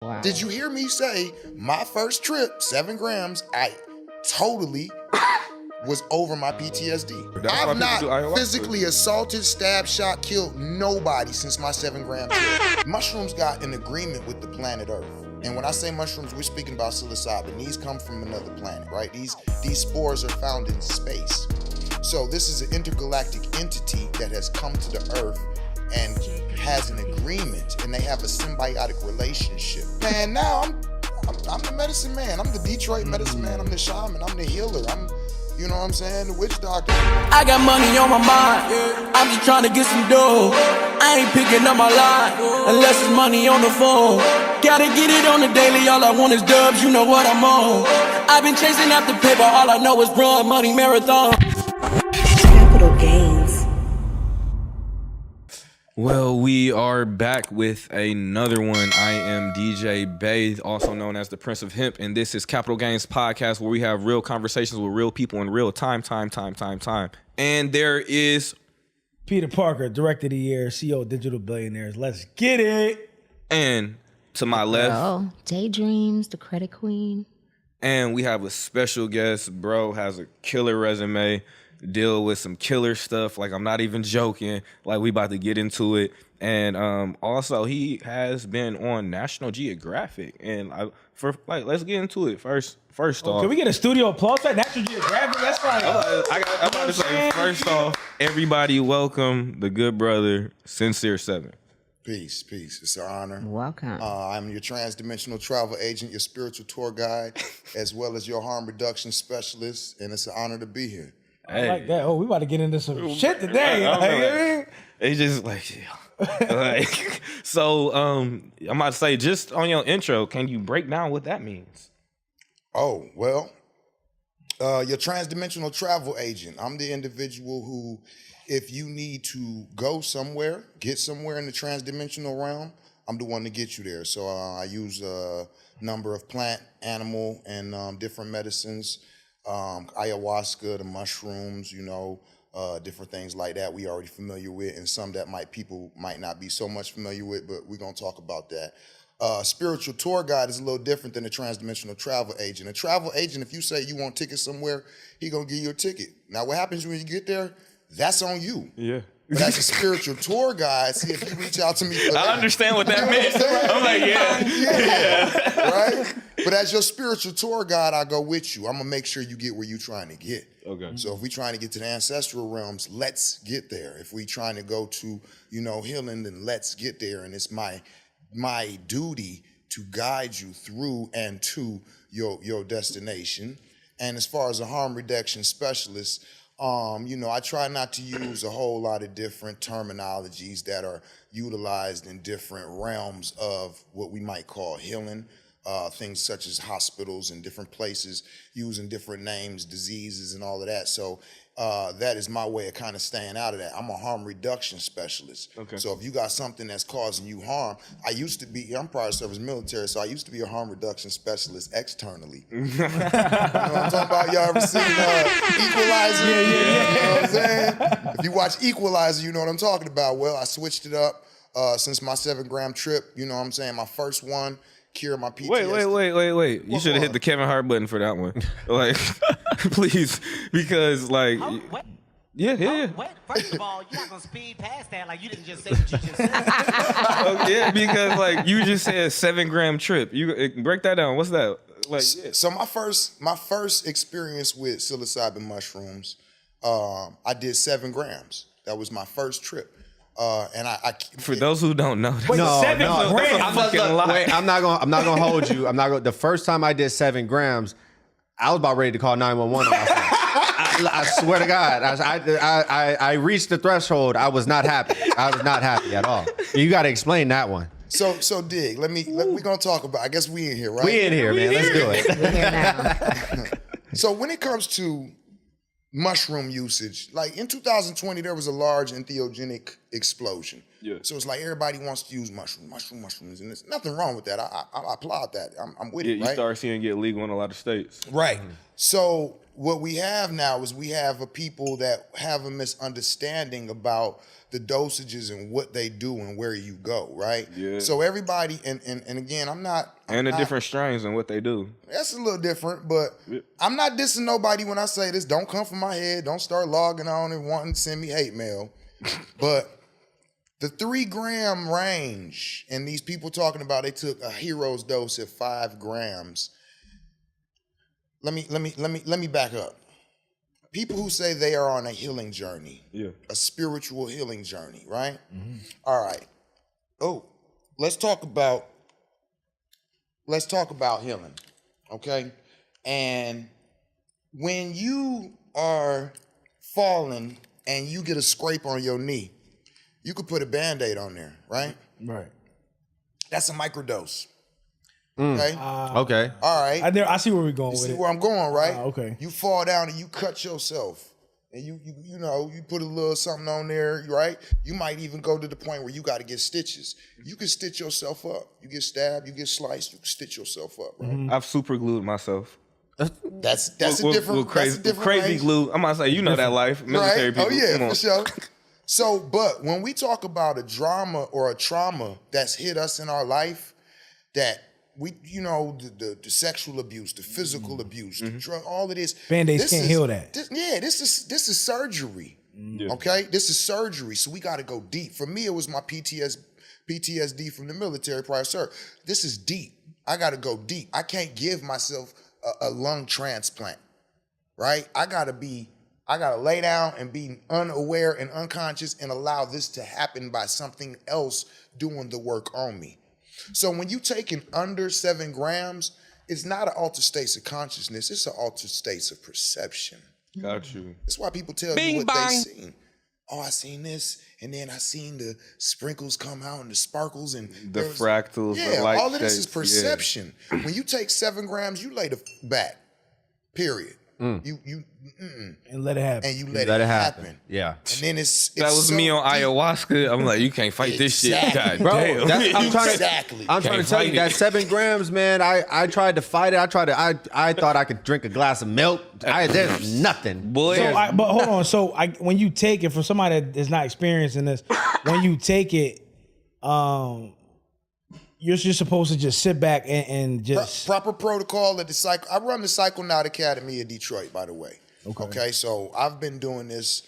Wow. Did you hear me say my first trip, 7 grams, I totally was over my PTSD. That's why I've people do not ayahuasca. physically assaulted, stabbed, shot, killed nobody since my 7 gram trip. Mushrooms got an agreement with the planet Earth. And when I say mushrooms, we're speaking about psilocybin. These come from another planet, right? These spores are found in space. So this is an intergalactic entity that has come to the Earth and has an agreement, and they have a symbiotic relationship. Man, now I'm the medicine man. I'm the Detroit medicine man. I'm the shaman. I'm the healer. You know what I'm saying? The witch doctor. I got money on my mind. I'm just trying to get some dough. I ain't picking up my line unless it's money on the phone. Gotta get it on the daily. All I want is dubs. You know what I'm on. I've been chasing after paper. All I know is run money marathon. Capital gains. Well, we are back with another one. I am DJ Bay, also known as the Prince of Hemp, and this is Capital Gains Podcast, where we have real conversations with real people in real time. And there is Peter Parker, Director of the Year, CEO of Digital Billionaires. Let's get it. And to my left, Oh, Daydreams, the credit queen. and we have a special guest. Bro has a killer resume, deal with some killer stuff. Like, I'm not even joking. Like, we about to get into it. And also, he has been on National Geographic. And let's get into it first off. Can we get a studio applause at National Geographic? That's like, I'm about to say, first off, everybody welcome the good brother, Sincere 7. Peace. It's an honor. Welcome. I'm your transdimensional travel agent, your spiritual tour guide, as well as your harm reduction specialist, and it's an honor to be here. I like that. Oh, we about to get into some shit today. It's just like, yeah. Like, so I'm about to say, just on your intro, can you break down what that means? Oh, well, your transdimensional travel agent. I'm the individual who, if you need to go somewhere, get somewhere in the transdimensional realm, I'm the one to get you there. So I use a number of plant, animal, and different medicines, ayahuasca, the mushrooms, different things like that we already familiar with, and some that people might not be so much familiar with, but we're going to talk about that. Spiritual tour guide is a little different than a transdimensional travel agent. A travel agent, if you say you want tickets somewhere, he going to give you a ticket. Now, what happens when you get there? That's on you. Yeah. But as a spiritual tour guide, see, if you reach out to me for I understand what that means. I'm like, yeah. Right? But as your spiritual tour guide, I go with you. I'm going to make sure you get where you're trying to get. Okay. So if we're trying to get to the ancestral realms, let's get there. If we're trying to go to, healing, then let's get there. And it's my duty to guide you through and to your destination. And as far as a harm reduction specialist, I try not to use a whole lot of different terminologies that are utilized in different realms of what we might call healing. Things such as hospitals and different places using different names, diseases, and all of that. So that is my way of kind of staying out of that. I'm a harm reduction specialist. Okay. So if you got something that's causing you harm, I'm prior service military, so I used to be a harm reduction specialist externally. You know what I'm talking about? Y'all ever seen Equalizer? Yeah. You know what I'm saying? If you watch Equalizer, you know what I'm talking about. Well, I switched it up since my 7 gram trip. You know what I'm saying? My first one. Cure my PTSD. Wait. You should have hit the Kevin Hart button for that one. Like, please, because like, yeah. First of all, you're not gonna speed past that like you didn't just say what you just said. Yeah, because like you just said 7 gram trip. You break that down. What's that? Like, yeah. So my first experience with psilocybin mushrooms, I did 7 grams. That was my first trip. And I for those who don't know, Wait, 7 grams? I'm not gonna hold you. The first time I did 7 grams, I was about ready to call 911 on myself. I swear to God, I reached the threshold. I was not happy. I was not happy at all. You got to explain that one. So dig. We're gonna talk about. I guess we in here, right? We in here, man. Let's do it. We're here now. So when it comes to mushroom usage, like in 2020, there was a large entheogenic explosion. Yeah. So it's like everybody wants to use mushrooms, and there's nothing wrong with that. I applaud that. I'm with it, You right? start seeing it get legal in a lot of states. Right. So what we have now is we have a people that have a misunderstanding about the dosages and what they do and where you go, right? Yeah. So everybody, and again, I'm and the not, different strains and what they do. That's a little different, but I'm not dissing nobody when I say this. Don't come from my head. Don't start logging on and wanting to send me hate mail. But the 3 gram range, and these people talking about they took a hero's dose at 5 grams. Let me back up. People who say they are on a healing journey, a spiritual healing journey, right? Mm-hmm. All right. Oh, let's talk about healing, okay? And when you are falling and you get a scrape on your knee, you could put a Band-Aid on there, right? Right. That's a microdose. Okay. Okay. All right. I see where we're going with See it. where I'm going, right? Okay. You fall down and you cut yourself, and you put a little something on there, right? You might even go to the point where you got to get stitches. You can stitch yourself up. You get stabbed, you get sliced, you can stitch yourself up, right? I've super glued myself. That's a different crazy range. glue. I'm gonna say you know that life, military Right? people. Oh yeah, Come on. for sure. So, but when we talk about a drama or a trauma that's hit us in our life, that we, the sexual abuse, the physical abuse, the drug, all of this. Band-Aids can't heal that. This is surgery. Okay, this is surgery. So we got to go deep. For me, it was my PTSD from the military prior service. This is deep. I got to go deep. I can't give myself a lung transplant. Right? I gotta lay down and be unaware and unconscious and allow this to happen by something else doing the work on me. So when you taking under 7 grams, it's not an altered state of consciousness, it's an altered state of perception. Got you. That's why people tell you what they seen. Oh, I seen this, and then I seen the sprinkles come out and the sparkles and The fractals, yeah, the light all of this is shapes, perception. When you take 7 grams, you lay the back. Period. And let it happen. And you let it happen. Yeah. And then it's That was so me on deep. ayahuasca. I'm like, you can't fight this shit. Exactly. God Bro, damn. I'm trying Exactly. to Can't tell you fight that it. 7 grams, man. I tried to fight it. I thought I could drink a glass of milk. There's nothing. Boy. But hold on. So when you take it, for somebody that is not experiencing this, when you take it, you're just supposed to just sit back and just Proper protocol at the cycle. I run the Psychonaut Academy in Detroit, by the way. Okay. So I've been doing this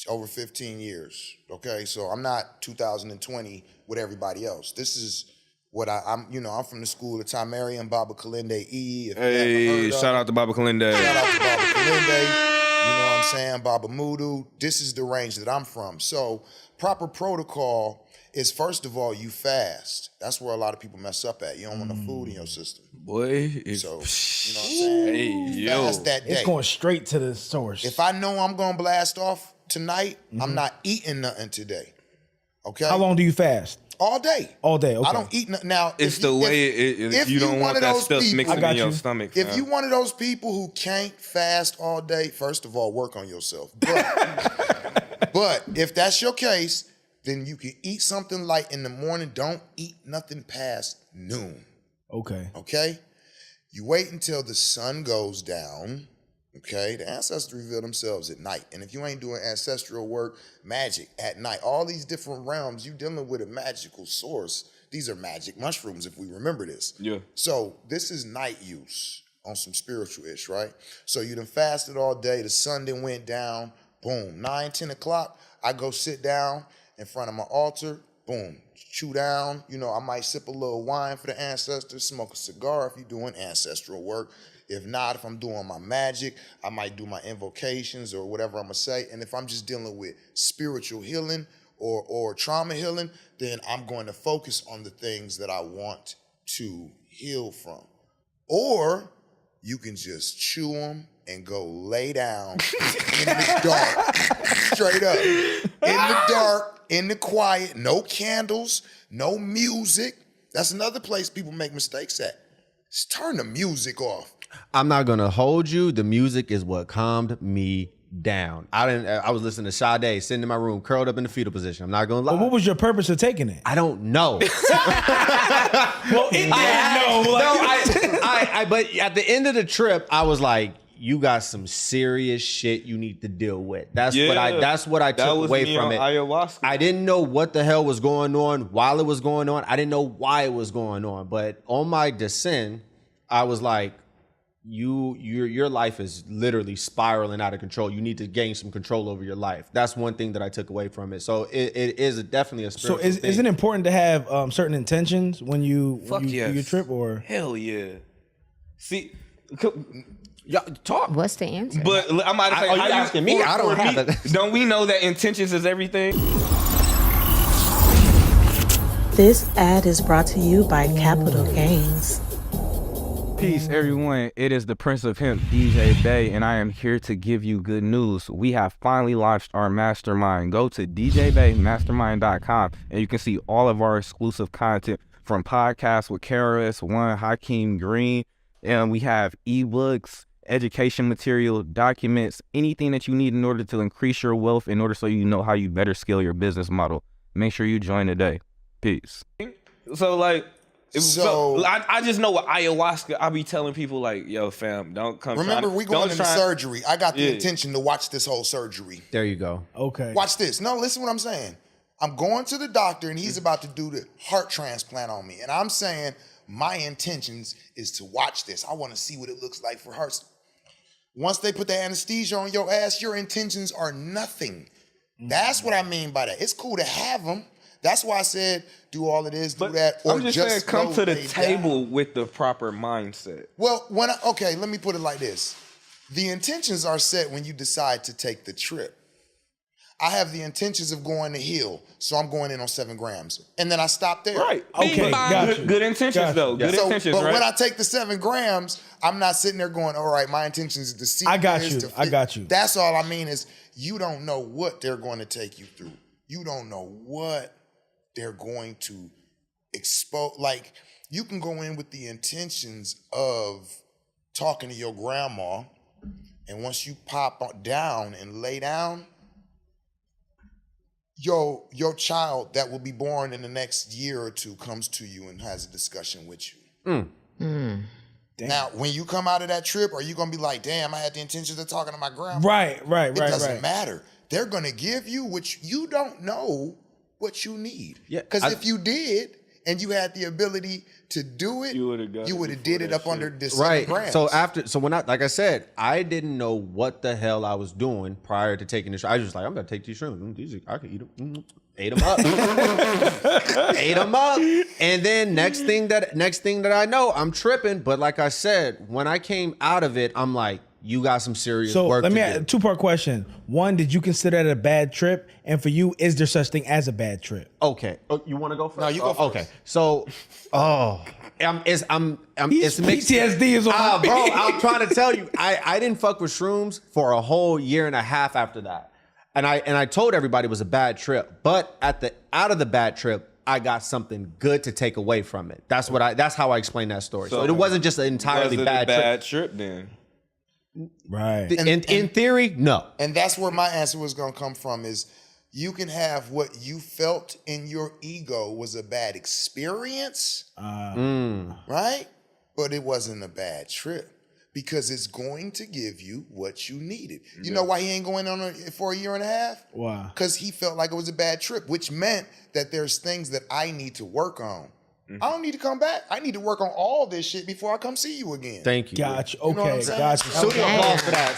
over 15 years. Okay. So I'm not 2020 with everybody else. This is what I'm from the school of Tamari and Baba Kalinde E. If you haven't Hey, heard of shout it, out to Baba Kalinde. Shout out to Baba Kalinde. You know what I'm saying? Baba Mudu. This is the range that I'm from. So proper protocol is, first of all, you fast. That's where a lot of people mess up at. You don't want no food in your system. Boy, So, you know what I'm saying? Hey, You yo. fast that day. it's going straight to the source. If I know I'm going to blast off tonight, I'm not eating nothing today. Okay? How long do you fast? All day. All day. Okay. I don't eat nothing. Now, It's the way if you don't one want of that those stuff people- mixing I got in your you. stomach. If fam. you one of those people who can't fast all day, first of all, work on yourself. But if that's your case, then you can eat something light in the morning. Don't eat nothing past noon. Okay. Okay? You wait until the sun goes down. Okay? The ancestors reveal themselves at night. And if you ain't doing ancestral work, magic at night, all these different realms, you dealing with a magical source. These are magic mushrooms, if we remember this. Yeah. So this is night use on some spiritual-ish, right? So you done fasted all day, the sun then went down, boom, 9, 10 o'clock, I go sit down in front of my altar, boom, chew down, I might sip a little wine for the ancestors, smoke a cigar if you're doing ancestral work. If not, if I'm doing my magic, I might do my invocations or whatever I'm gonna say. And if I'm just dealing with spiritual healing or trauma healing, then I'm going to focus on the things that I want to heal from. Or you can just chew them and go lay down in the dark, straight up, in the dark, in the quiet, no candles, no music. That's another place people make mistakes at. Just turn the music off. I'm not gonna hold you. The music is what calmed me down. I was listening to Sade, sitting in my room, curled up in the fetal position. I'm not gonna lie. But what was your purpose of taking it? I don't know. Well, but but at the end of the trip, I was like, you got some serious shit you need to deal with. That's Yeah, what I that took was away me from on it. ayahuasca. I didn't know what the hell was going on while it was going on. I didn't know why it was going on. But on my descent, I was like, your life is literally spiraling out of control. You need to gain some control over your life. That's one thing that I took away from it. So it is definitely a So spiritual thing. is it important to have certain intentions when you Fuck do yes. your trip, or Hell yeah. See, Y'all talk. What's the answer? but I'm about to say, Are you how asking me? I don't for have me, it. Don't we know that intentions is everything? This ad is brought to you by Capital Gains. Peace, everyone. It is the Prince of Hemp, DJ Bay, and I am here to give you good news. We have finally launched our mastermind. Go to djbaymastermind.com and you can see all of our exclusive content from podcasts with KRS-One, Hakeem Green, and we have ebooks, education material, documents, anything that you need in order to increase your wealth, in order so you know how you better scale your business model. Make sure you join today. Peace. So like, I just know with ayahuasca, I be telling people like, yo, fam, don't come. Remember, we going into surgery. I got the Yeah. intention to watch this whole surgery. There you go. okay? Watch this. No, listen what I'm saying. I'm going to the doctor and he's about to do the heart transplant on me. And I'm saying my intentions is to watch this. I want to see what it looks like for hearts. Once they put the anesthesia on your ass, your intentions are nothing. That's what I mean by that. It's cool to have them. That's why I said do all of this, do that, or I'm just saying, come go to the lay table down. with the proper mindset. Well, okay, let me put it like this. The intentions are set when you decide to take the trip. I have the intentions of going to heal, so I'm going in on 7 grams. And then I stop there. Right. Okay, got you. Good intentions, Got you. though. Good So, intentions, but right? when I take the 7 grams, I'm not sitting there going, all right, my intentions is to see. I got this, you. to I fit." got you. That's all I mean is you don't know what they're going to take you through. You don't know what they're going to expose. Like, you can go in with the intentions of talking to your grandma, and once you pop down and lay down, your child that will be born in the next year or 2 comes to you and has a discussion with you. Now, when you come out of that trip, are you gonna be like, damn, I had the intentions of talking to my grandma? Right. It doesn't matter. They're gonna give you what you don't know what you need. Yeah, Because if you did and you had the ability to do it, You would've got you it would have before did it that up under shit. this 7 Right. grams. So when like I said, I didn't know what the hell I was doing prior to taking this. I was just like, I'm gonna take these shrooms. I can eat them. Ate them up. Ate them up. And then next thing that I know, I'm tripping. But like I said, when I came out of it, I'm like, you got some serious So work let to me do. ask, 2-part question. One, did you consider it a bad trip? And for you, is there such thing as a bad trip? Okay. Oh, you want to go first? No, you go first. Okay. So, it's mixed. PTSD is on. Bro, I'm trying to tell you, I didn't fuck with shrooms for a whole year and a half after that, and I told everybody it was a bad trip. But out of the bad trip, I got something good to take away from it. That's how I explain that story. So it wasn't just an entirely Was it bad a bad trip then? Right. trip. In theory, no. And that's where my answer was going to come from is you can have what you felt in your ego was a bad experience, right? But it wasn't a bad trip because it's going to give you what you needed. You know why he ain't going on for a year and a half? Why? Because he felt like it was a bad trip, which meant that there's things that I need to work on. I don't need to come back. I need to work on all this shit before I come see you again. Thank you. Gotcha. know what Okay. I'm saying? Gotcha. Studio Damn. applause for that.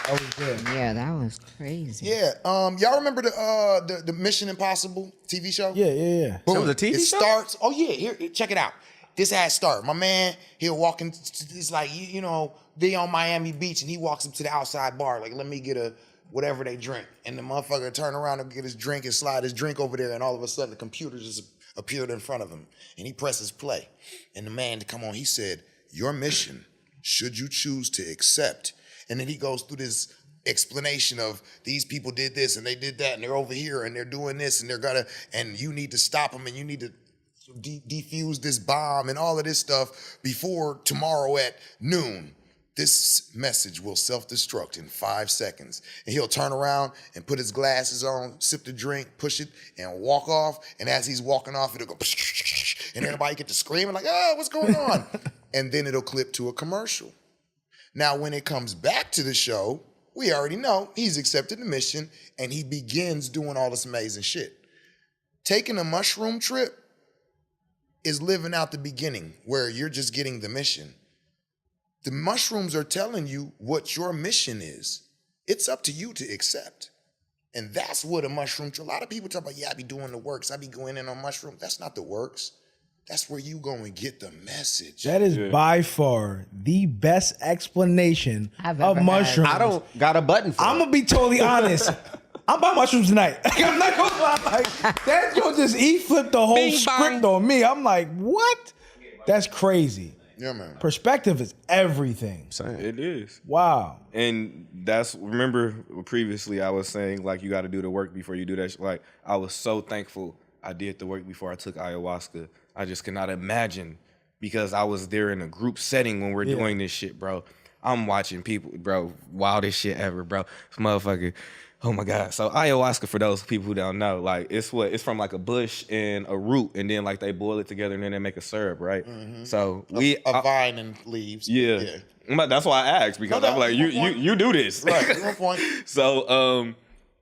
That was good. Yeah, that was crazy. Yeah. Y'all remember the Mission Impossible TV show? Yeah. Boom. That was a TV it show? starts. Oh yeah, here, check it out. This has start. My man, he'll walk in. It's like you know, they on Miami Beach, and he walks up to the outside bar, like, let me get a whatever they drink, and the motherfucker turn around and get his drink and slide his drink over there, and all of a sudden the computer just appeared in front of him, and he presses play, and the man to come on, he said, "Your mission, should you choose to accept," and then he goes through this explanation of these people did this and they did that and they're over here and they're doing this and they're gonna and you need to stop them and you need to defuse this bomb and all of this stuff before tomorrow at noon. This message will self-destruct in 5 seconds. And he'll turn around and put his glasses on, sip the drink, push it, and walk off. And as he's walking off, it'll go, and everybody get to screaming like, oh, what's going on? And then it'll clip to a commercial. Now, when it comes back to the show, we already know he's accepted the mission and he begins doing all this amazing shit. Taking a mushroom trip is living out the beginning where you're just getting the mission. The mushrooms are telling you what your mission is. It's up to you to accept. And that's what a mushroom trip. A lot of people talk about, yeah, I be doing the works. I be going in on mushroom. That's not the works. That's where you go and get the message. That is by far the best explanation I've of ever had. mushrooms. I don't got a button for I'm it. gonna be totally honest. I'm buying mushrooms tonight. I'm not gonna lie. Like, that yo just flipped the whole script on me. I'm like, what? That's crazy. Yeah, man. Perspective is everything. It is. Wow. And that's, remember previously I was saying, like, you got to do the work before you do that. Like, I was so thankful I did the work before I took ayahuasca. I just cannot imagine, because I was there in a group setting when we're doing this shit, bro. I'm watching people, bro, wildest shit ever, bro. This motherfucker, oh my God. So ayahuasca, for those people who don't know, like, it's from like a bush and a root, and then like they boil it together and then they make a syrup, right? So A vine and leaves. yeah. But that's why I asked, because I'm like, you do this. Right, one point. So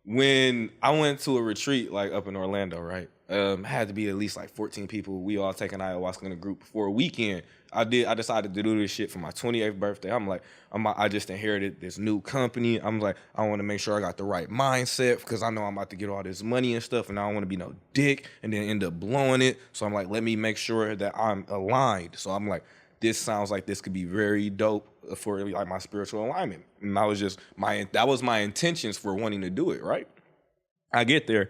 when I went to a retreat like up in Orlando, right? Had to be at least like 14 people. We all taking ayahuasca in a group for a weekend. I decided to do this shit for my 28th birthday. I'm like, I just inherited this new company. I'm like, I want to make sure I got the right mindset, because I know I'm about to get all this money and stuff, and I don't want to be no dick and then end up blowing it. So I'm like, let me make sure that I'm aligned. So I'm like, this sounds like this could be very dope for like my spiritual alignment. And I was just that was my intentions for wanting to do it, right? I get there,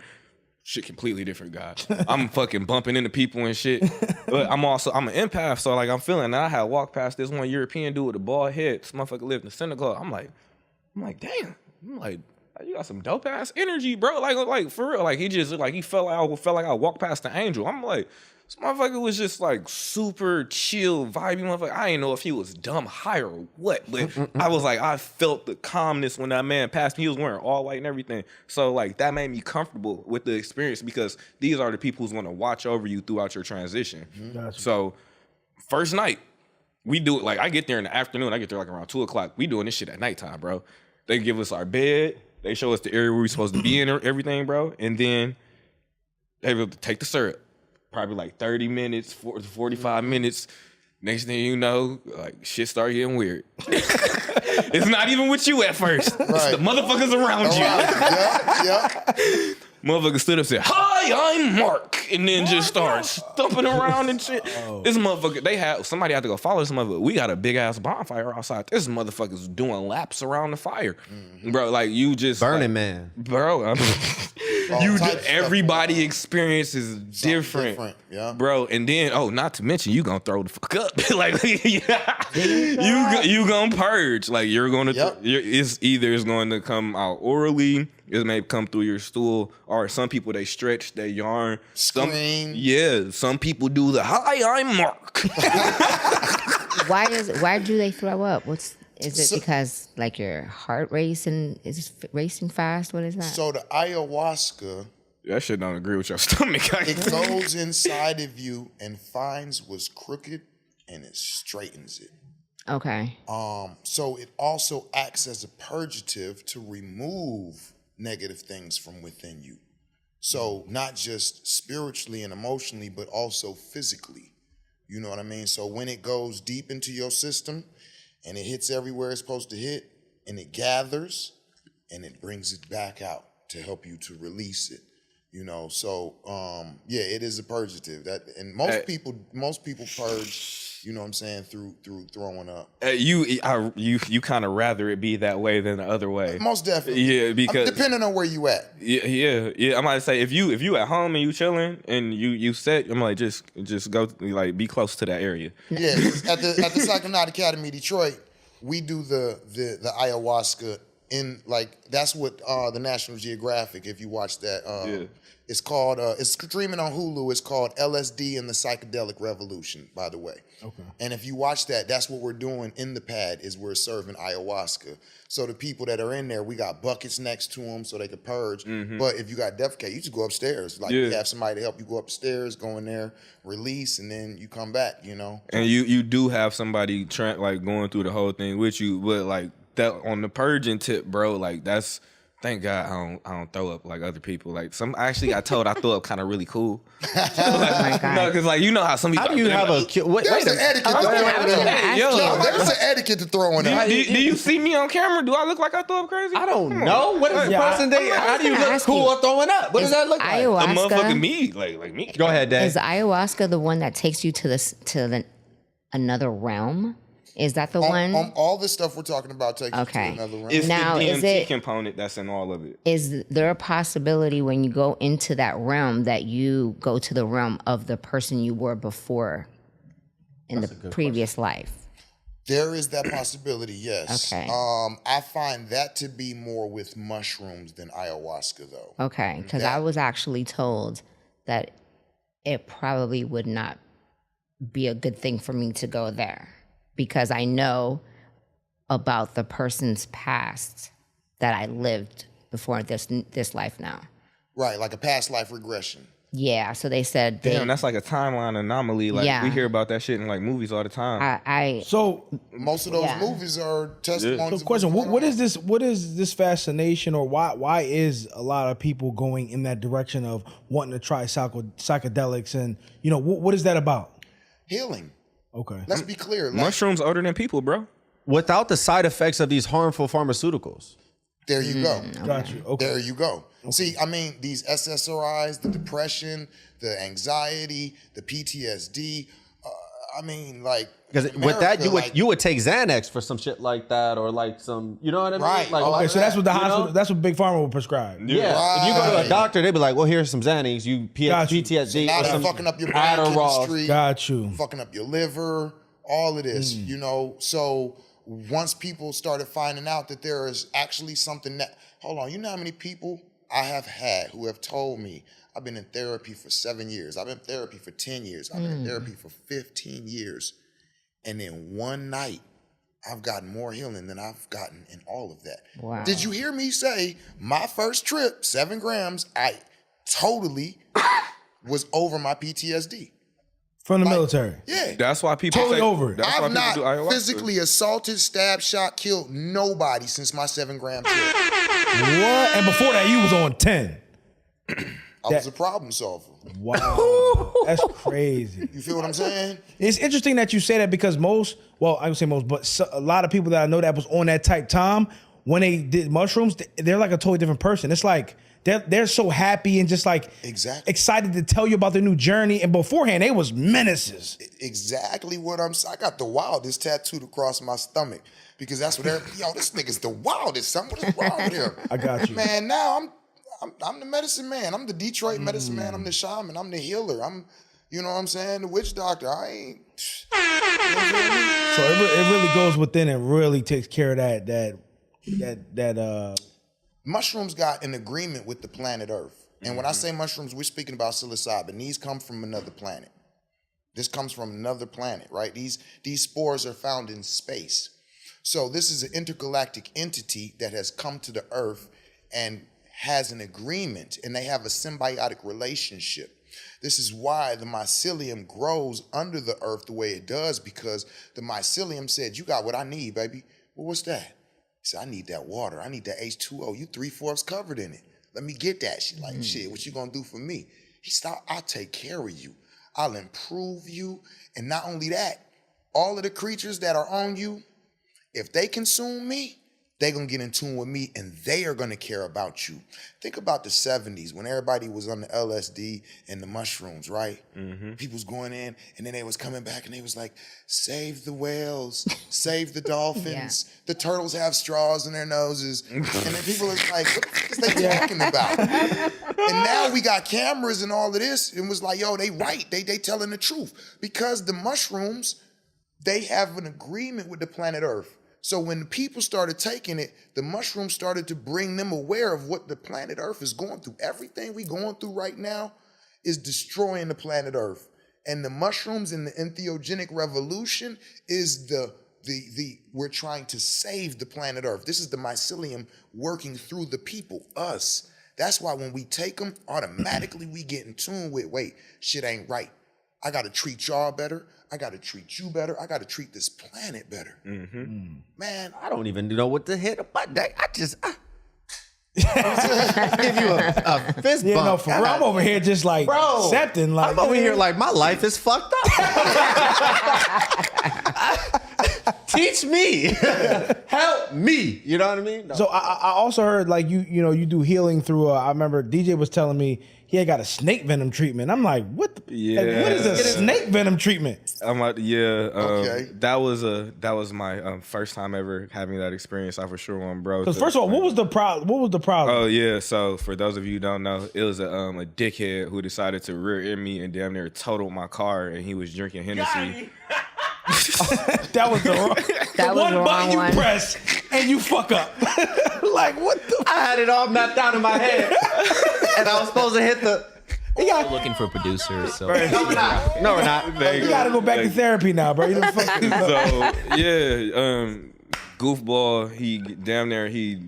shit completely different, God. I'm fucking bumping into people and shit. But I'm an empath, so like I'm feeling that. I had walked past this one European dude with a bald head. This motherfucker lived in Senegal. I'm like, damn. I'm like, you got some dope ass energy, bro. Like for real. Like he just like he felt like I walked past the angel. I'm like, this motherfucker was just like super chill, vibey motherfucker. I didn't know if he was dumb high or what, but I was like, I felt the calmness when that man passed me. He was wearing all white and everything. So like that made me comfortable with the experience, because these are the people who's gonna watch over you throughout your transition. Gotcha. So first night, we do it like, I get there in the afternoon. I get there like around 2:00. We doing this shit at nighttime, bro. They give us our bed. They show us the area where we're supposed to be in or everything, bro. And then they will take the syrup. Probably like 30 minutes, 45 minutes. Next thing you know, like shit start getting weird. It's not even with you at first. It's the motherfuckers around you. Yeah. Motherfucker stood up and said, "Hi, I'm Mark," and then just started stumping around and shit. This motherfucker, somebody had to go follow this motherfucker. We got a big ass bonfire outside. This motherfucker's doing laps around the fire, bro. Like you just Burning Man, bro. Everybody experience is different, yeah, bro. And then, not to mention, you gonna throw the fuck up, like you gonna purge, like you're gonna. It's going to come out orally. It may come through your stool, or some people they stretch, they yarn, scream. Some people do the "Hi, I'm Mark." Why do they throw up? Is it because like your heart racing is racing fast? What is that? So the ayahuasca, that shit don't agree with your stomach. It goes inside of you and finds what's crooked and it straightens it. Okay. So it also acts as a purgative to remove negative things from within you. So not just spiritually and emotionally, but also physically. You know what I mean? So when it goes deep into your system and it hits everywhere it's supposed to hit, and it gathers and it brings it back out to help you to release it. You know, so it is a purgative. And most people purge, you know what I'm saying, through throwing up. You kind of rather it be that way than the other way. Most definitely. Yeah, because depending on where you at. Yeah. I might say if you at home and you chilling and you set, I'm like just go like be close to that area. Yeah, at the Psychonaut Academy Detroit, we do the ayahuasca in like that's what the National Geographic, if you watch that, it's called it's streaming on Hulu. It's called LSD and the Psychedelic Revolution, by the way. Okay. And if you watch that, that's what we're doing in the pad is we're serving ayahuasca. So the people that are in there, we got buckets next to them so they can purge. But if you got defecate, you just go upstairs. Like you have somebody to help you go upstairs, go in there, release, and then you come back. You know. And you do have somebody like going through the whole thing with you, but like that on the purging tip, bro. Like that's. Thank God I don't throw up like other people. Like some actually got told I throw up kind of really cool. Oh my God. No, because like you know how some people. How do you have a? There's an etiquette to throwing up. There's an etiquette to throwing up. Do you see me on camera? Do I look like I throw up crazy? I don't know. What is the person they? How do you look cool or throwing up? What does that look like? A Ayahuasca. motherfucking me, like me. Go ahead, Dave. Is ayahuasca the one that takes you to the another realm? Is that the one? All this stuff we're talking about takes you to another realm. It's Now, the is DMT it- component that's in all of it. Is there a possibility when you go into that realm that you go to the realm of the person you were before in the previous life? There is that possibility, yes. Okay. I find that to be more with mushrooms than ayahuasca, though. Okay, because I was actually told that it probably would not be a good thing for me to go there because I know about the person's past that I lived before this life now. Right, like a past life regression. Yeah, so they said Damn, that's like a timeline anomaly. Like we hear about that shit in like movies all the time. So most of those movies are testimonies. So question, what is this? What is this fascination, or why is a lot of people going in that direction of wanting to try psychedelics, and what is that about? Healing. Okay, let's be clear. Like, mushrooms older than people, bro. Without the side effects of these harmful pharmaceuticals. There you go. Got you. Okay. There you go. Okay. See, I mean, these SSRIs, the depression, the anxiety, the PTSD. I mean, like, because with that, you would take Xanax for some shit like that, or like some, you know what I mean? Right. Like, Okay, so that's what the hospital. That's what Big Pharma would prescribe. Yeah. Right. If you go to a doctor, they'd be like, "Well, here's some Xanax. You PTSD now or they're some fucking up your biochemistry. Got you. Fucking up your liver. All of this, So once people started finding out that there is actually something that, hold on, you know how many people I have had who have told me, I've been in therapy for 7 years, I've been in therapy for 10 years, I've been in therapy for 15 years, and in one night, I've gotten more healing than I've gotten in all of that. Wow. Did you hear me say, my first trip, 7 grams, I totally was over my PTSD. From the military. Yeah. That's why people Totally say, over it. That's why I've people do not ayahuasca. physically assaulted, stabbed, shot, killed nobody since my 7 gram trip. What? And before that, you was on 10. I was a problem solver. Wow. That's crazy. You feel what I'm saying? It's interesting that you say that because I would say most, but a lot of people that I know that was on that type time, when they did mushrooms, they're like a totally different person. It's like they're so happy and just like excited to tell you about their new journey. And beforehand, they was menaces. Exactly what I'm saying. I got the wildest tattooed across my stomach because that's what this nigga's the wildest. Son. What is wrong with him? I got you. Man, now I'm the medicine man. I'm the Detroit medicine man. I'm the shaman. I'm the healer. I'm, you know what I'm saying? The witch doctor. I ain't. So it really goes within and really takes care of that mushrooms got an agreement with the planet Earth. And when I say mushrooms, we're speaking about psilocybin. These come from another planet. This comes from another planet, right? These spores are found in space. So this is an intergalactic entity that has come to the Earth and has an agreement, and they have a symbiotic relationship. This is why the mycelium grows under the earth the way it does, because the mycelium said, you got what I need, baby. Well, what's that? He said, I need that water. I need that H2O. You 3/4 covered in it. Let me get that. She like, shit, what you gonna do for me? He said, I'll take care of you. I'll improve you. And not only that, all of the creatures that are on you, if they consume me, they're gonna get in tune with me and they are gonna care about you. Think about the 70s when everybody was on the LSD and the mushrooms, right? People was going in and then they was coming back and they was like, save the whales, save the dolphins, the turtles have straws in their noses. And then people was like, what the fuck is they talking about? And now we got cameras and all of this and was like, yo, they right, they telling the truth. Because the mushrooms, they have an agreement with the planet Earth. So when the people started taking it, the mushrooms started to bring them aware of what the planet Earth is going through. Everything we going through right now is destroying the planet Earth. And the mushrooms and the entheogenic revolution is the we're trying to save the planet Earth. This is the mycelium working through the people, us. That's why when we take them, automatically we get in tune with, wait, shit ain't right. I got to treat y'all better. I got to treat you better. I got to treat this planet better. Man, I don't even know what to hit a button. I just give you a fist Yeah, bump. no, for real. I'm over here just like accepting. Like, I'm over here like my life is fucked up. Teach me, help me. You know what I mean? No. So I also heard like you know you do healing through. I remember DJ was telling me he had got a snake venom treatment. I'm like, what? Like, what is a snake venom treatment? Okay. That was my first time ever having that experience. I for sure want, bro. Because first of all, what was the problem? What was the problem? Oh yeah, so for those of you who don't know, it was a dickhead who decided to rear end me and damn near totaled my car, and he was drinking Hennessy. That was the wrong. That was one the button wrong you one. press and you fuck up. Like what the? I had it all mapped out in my head, and I was supposed to hit the. Looking for producers. So No, we're not. You gotta go back to therapy now, bro. You done fucked it up. So yeah, goofball. He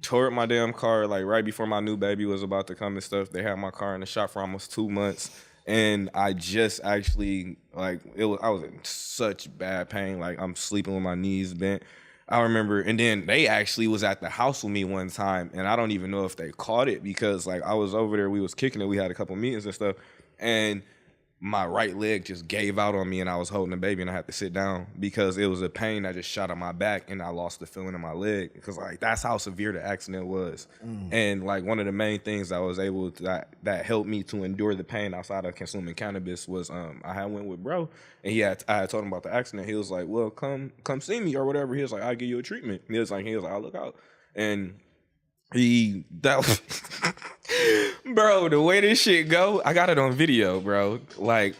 tore my damn car like right before my new baby was about to come and stuff. They had my car in the shop for almost 2 months. And I just actually I was in such bad pain. Like I'm sleeping with my knees bent. I remember, and then they actually was at the house with me one time, and I don't even know if they caught it because like I was over there, we was kicking it, we had a couple meetings and stuff, and my right leg just gave out on me, and I was holding the baby, and I had to sit down because it was a pain that just shot on my back, and I lost the feeling in my leg because like that's how severe the accident was. And like one of the main things I was able to that helped me to endure the pain outside of consuming cannabis was I had went with bro, and I had told him about the accident. He was like, well, come see me or whatever. He was like, I'll give you a treatment. He was like, I'll look out. And bro, the way this shit go, I got it on video, bro. Like,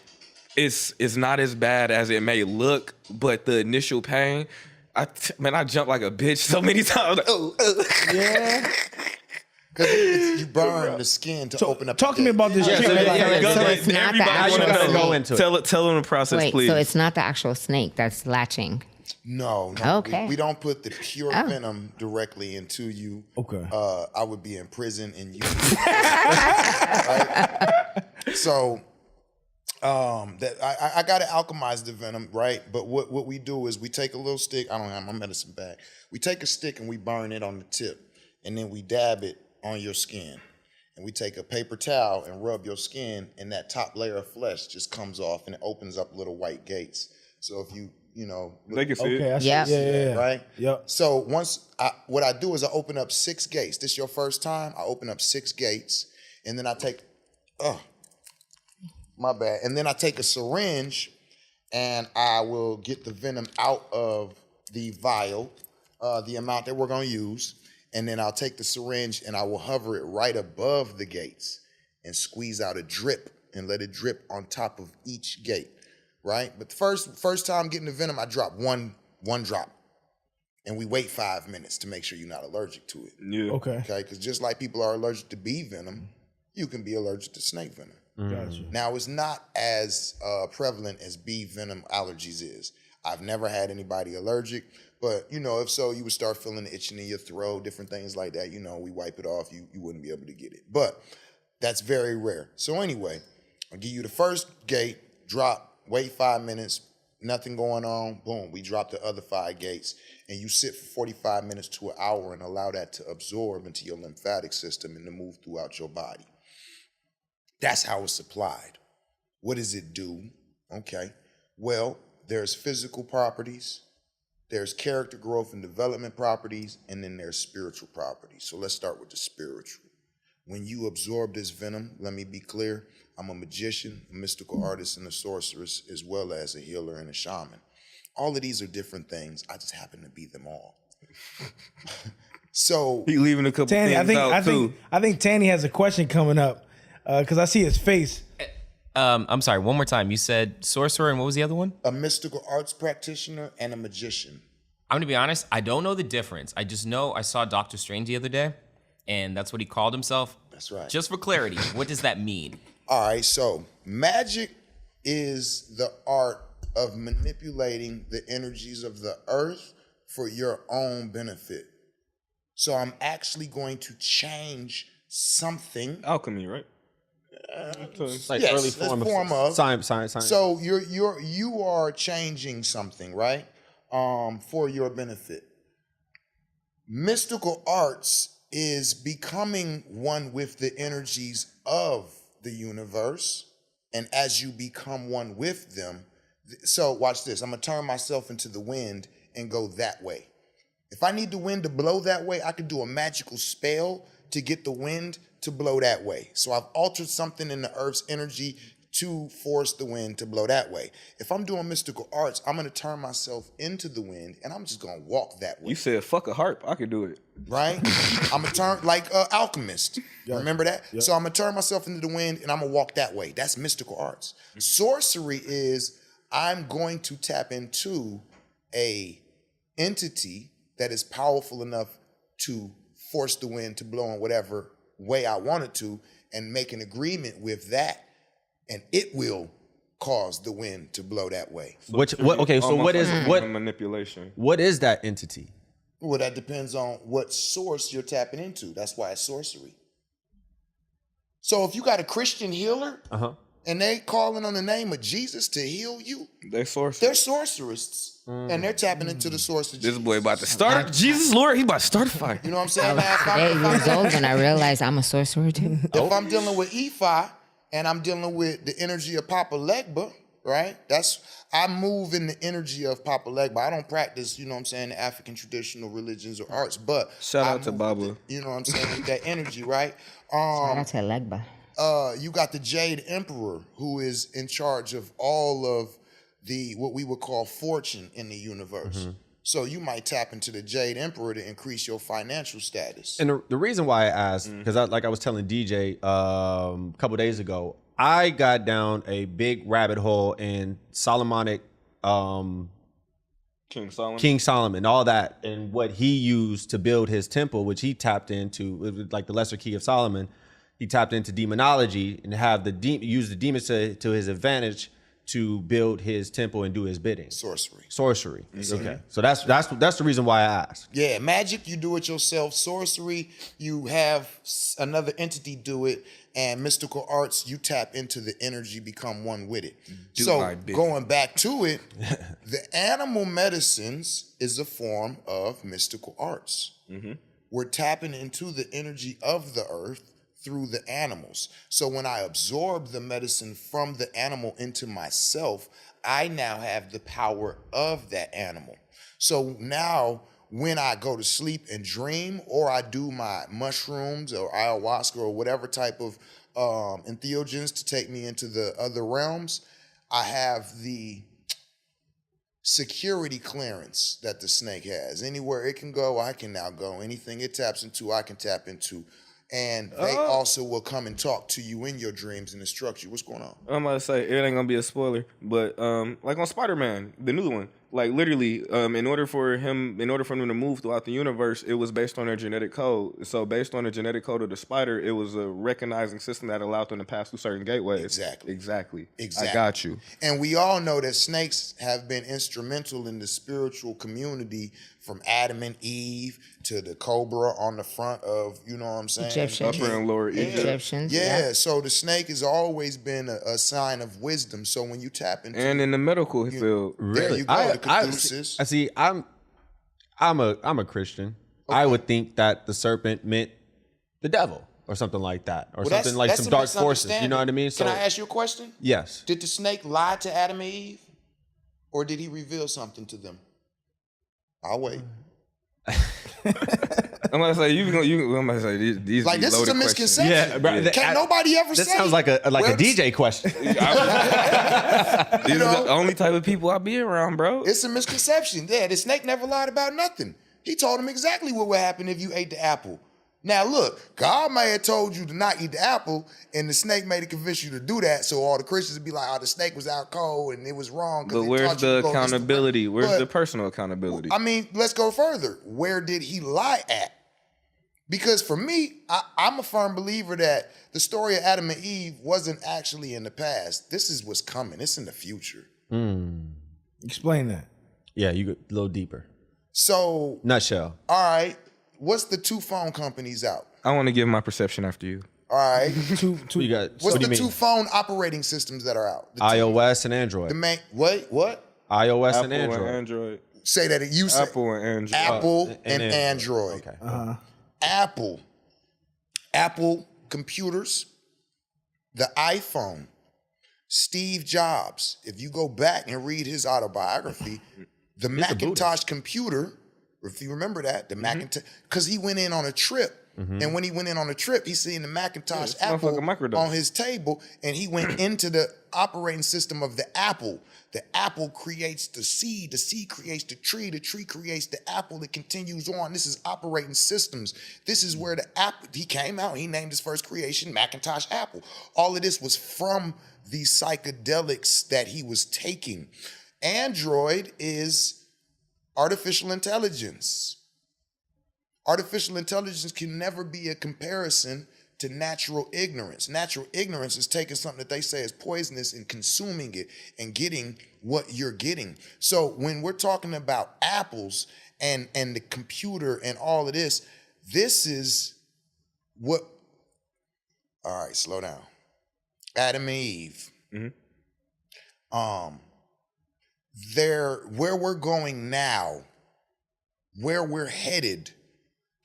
it's not as bad as it may look, but the initial pain, I jumped like a bitch so many times. Like, yeah. Because you burn the skin to open up. Talk to me about this treatment. So it's not the actual go snake. into it. Tell them the process, Wait, please. so it's not the actual snake that's latching. No. Okay. We don't put the pure venom directly into you. Okay. I would be in prison and you. Right? So, I got to alchemize the venom, right? But what we do is we take a little stick. I don't have my medicine bag. We take a stick and we burn it on the tip, and then we dab it on your skin. And we take a paper towel and rub your skin, and that top layer of flesh just comes off, and it opens up little white gates. So if you know, they can see it. I see. Yeah. Yeah. right? Yep. So what I do is I open up 6 gates. This your first time? I open up 6 gates, and then I take, my bad. And then I take a syringe, and I will get the venom out of the vial, the amount that we're gonna use, and then I'll take the syringe and I will hover it right above the gates and squeeze out a drip and let it drip on top of each gate. Right? But the first time getting the venom, I drop one drop. And we wait 5 minutes to make sure you're not allergic to it. Yeah. Okay. Okay? Because just like people are allergic to bee venom, you can be allergic to snake venom. Gotcha. Now, it's not as prevalent as bee venom allergies is. I've never had anybody allergic, but, you know, if so, you would start feeling the itching in your throat, different things like that. You know, we wipe it off, you wouldn't be able to get it. But that's very rare. So anyway, I'll give you the first gate, drop, wait 5 minutes, nothing going on, boom, we drop the other 5 gates, and you sit for 45 minutes to an hour and allow that to absorb into your lymphatic system and to move throughout your body. That's how it's applied. What does it do? Okay, well, there's physical properties, there's character growth and development properties, and then there's spiritual properties. So let's start with the spiritual. When you absorb this venom, let me be clear, I'm a magician, a mystical artist, and a sorceress, as well as a healer and a shaman. All of these are different things. I just happen to be them all. So He leaving a couple Tanny, things out too. I think Tanny has a question coming up because I see his face. I'm sorry, one more time. You said sorcerer and what was the other one? a mystical arts practitioner and a magician. I'm gonna be honest. I don't know the difference. I just know I saw Doctor Strange the other day, and that's what he called himself. That's right. Just for clarity, what does that mean? All right, so magic is the art of manipulating the energies of the earth for your own benefit. So I'm actually going to change something. Alchemy, right? It's like Yes, early it's form form of of. science. So you are changing something, right? For your benefit. Mystical arts is becoming one with the energies of the universe, and as you become one with them, so watch this. I'm gonna turn myself into the wind and go that way. If I need the wind to blow that way, I could do a magical spell to get the wind to blow that way. So I've altered something in the earth's energy to force the wind to blow that way. If I'm doing mystical arts, I'm gonna turn myself into the wind and I'm just gonna walk that way. You said fuck a harp. I could do it. Right? I'm gonna turn like alchemist. Remember that? So I'm gonna turn myself into the wind and I'm gonna walk that way. That's mystical arts. Sorcery is I'm going to tap into a entity that is powerful enough to force the wind to blow in whatever way I want it to, and make an agreement with that, and it will cause the wind to blow that way. Manipulation? What is that entity? Well, that depends on what source you're tapping into. That's why it's sorcery. So if you got a Christian healer and they calling on the name of Jesus to heal you, They're sorcerers. they're sorcerists. And they're tapping into the source of This Jesus. boy about to start. Jesus Lord, he about to start a fire. You know what I'm saying? I Now, was 8 years old when I realized I'm a sorcerer too. if I'm dealing with Ephi and I'm dealing with the energy of Papa Legba, right? I move in the energy of Papa Legba. I don't practice, you know what I'm saying, the African traditional religions or arts, but Shout I out to move Baba. with the- you know what I'm saying, with that energy, right? Shout out to Legba. You got the Jade Emperor, who is in charge of all of the what we would call fortune in the universe. So you might tap into the Jade Emperor to increase your financial status. And the reason why I asked, because I was telling DJ a couple days ago, I got down a big rabbit hole in Solomonic, King Solomon, all that, and what he used to build his temple, which he tapped into, it was like the Lesser Key of Solomon. He tapped into demonology and use the demons to his advantage to build his temple and do his bidding. Sorcery. Okay. So that's the reason why I asked. Yeah, magic, you do it yourself. Sorcery, you have another entity do it. And mystical arts, you tap into the energy, become one with it. So going back to it, the animal medicines is a form of mystical arts. We're tapping into the energy of the earth through the animals. So when I absorb the medicine from the animal into myself, I now have the power of that animal. So now when I go to sleep and dream, or I do my mushrooms or ayahuasca or whatever type of entheogens to take me into the other realms, I have the security clearance that the snake has. Anywhere it can go, I can now go. Anything it taps into, I can tap into. And they also will come and talk to you in your dreams and instruct you. What's going on? I'm about to say, it ain't gonna be a spoiler, but like on Spider-Man, the new one, like literally, in order for them to move throughout the universe, it was based on their genetic code. So based on the genetic code of the spider, it was a recognizing system that allowed them to pass through certain gateways. Exactly. I got you. And we all know that snakes have been instrumental in the spiritual community, from Adam and Eve to the cobra on the front of, you know what I'm saying? Egyptians. Upper and lower Egypt. Egyptians. Yeah, so the snake has always been a sign of wisdom. So when you tap into And in the medical field. there you go, the caduceus. I see. I'm a Christian. I would think that the serpent meant the devil or something like that, or something like that's some a dark forces. You know what I mean? Can I ask you a question? Yes. Did the snake lie to Adam and Eve? Or did he reveal something to them? I'll wait. I'm gonna say I'm gonna say these Like, this is a misconception. Yeah, bro, Can't nobody ever say. This sounds like a DJ question. These are the only type of people I be around, bro. It's a misconception. Yeah, the snake never lied about nothing. He told him exactly what would happen if you ate the apple. Now look, God may have told you to not eat the apple, and the snake may have convinced you to do that. So all the Christians would be like, "Oh, the snake was out cold, and it was wrong." But where's the accountability? Where's the personal accountability? I mean, let's go further. Where did he lie at? Because for me, I'm a firm believer that the story of Adam and Eve wasn't actually in the past. This is what's coming. It's in the future. Explain that. Yeah, you go a little deeper. So, Nutshell. all right, what's the 2 phone companies out? I want to give my perception after you. All right. You got, What's what do the you 2 mean? phone operating systems that are out? The iOS and Android. The main, what? iOS Apple and Android. Android. Say that you say Apple and Android. Apple and Android. Android. Okay. Apple computers, the iPhone, Steve Jobs. If you go back and read his autobiography, the Macintosh computer, if you remember that, the Macintosh, because he went in on a trip. And when he went in on a trip, he seen the Macintosh Apple on his table, and he went into the operating system of the Apple. The apple creates the seed creates the tree creates the apple, it continues on. This is operating systems. This is where the apple, he came out, he named his first creation Macintosh Apple. All of this was from these psychedelics that he was taking. Android is artificial intelligence. Artificial intelligence can never be a comparison to natural ignorance. Natural ignorance is taking something that they say is poisonous and consuming it and getting what you're getting. So when we're talking about apples and the computer and all of this is what, all right, slow down. Adam and Eve. Where we're going now, where we're headed,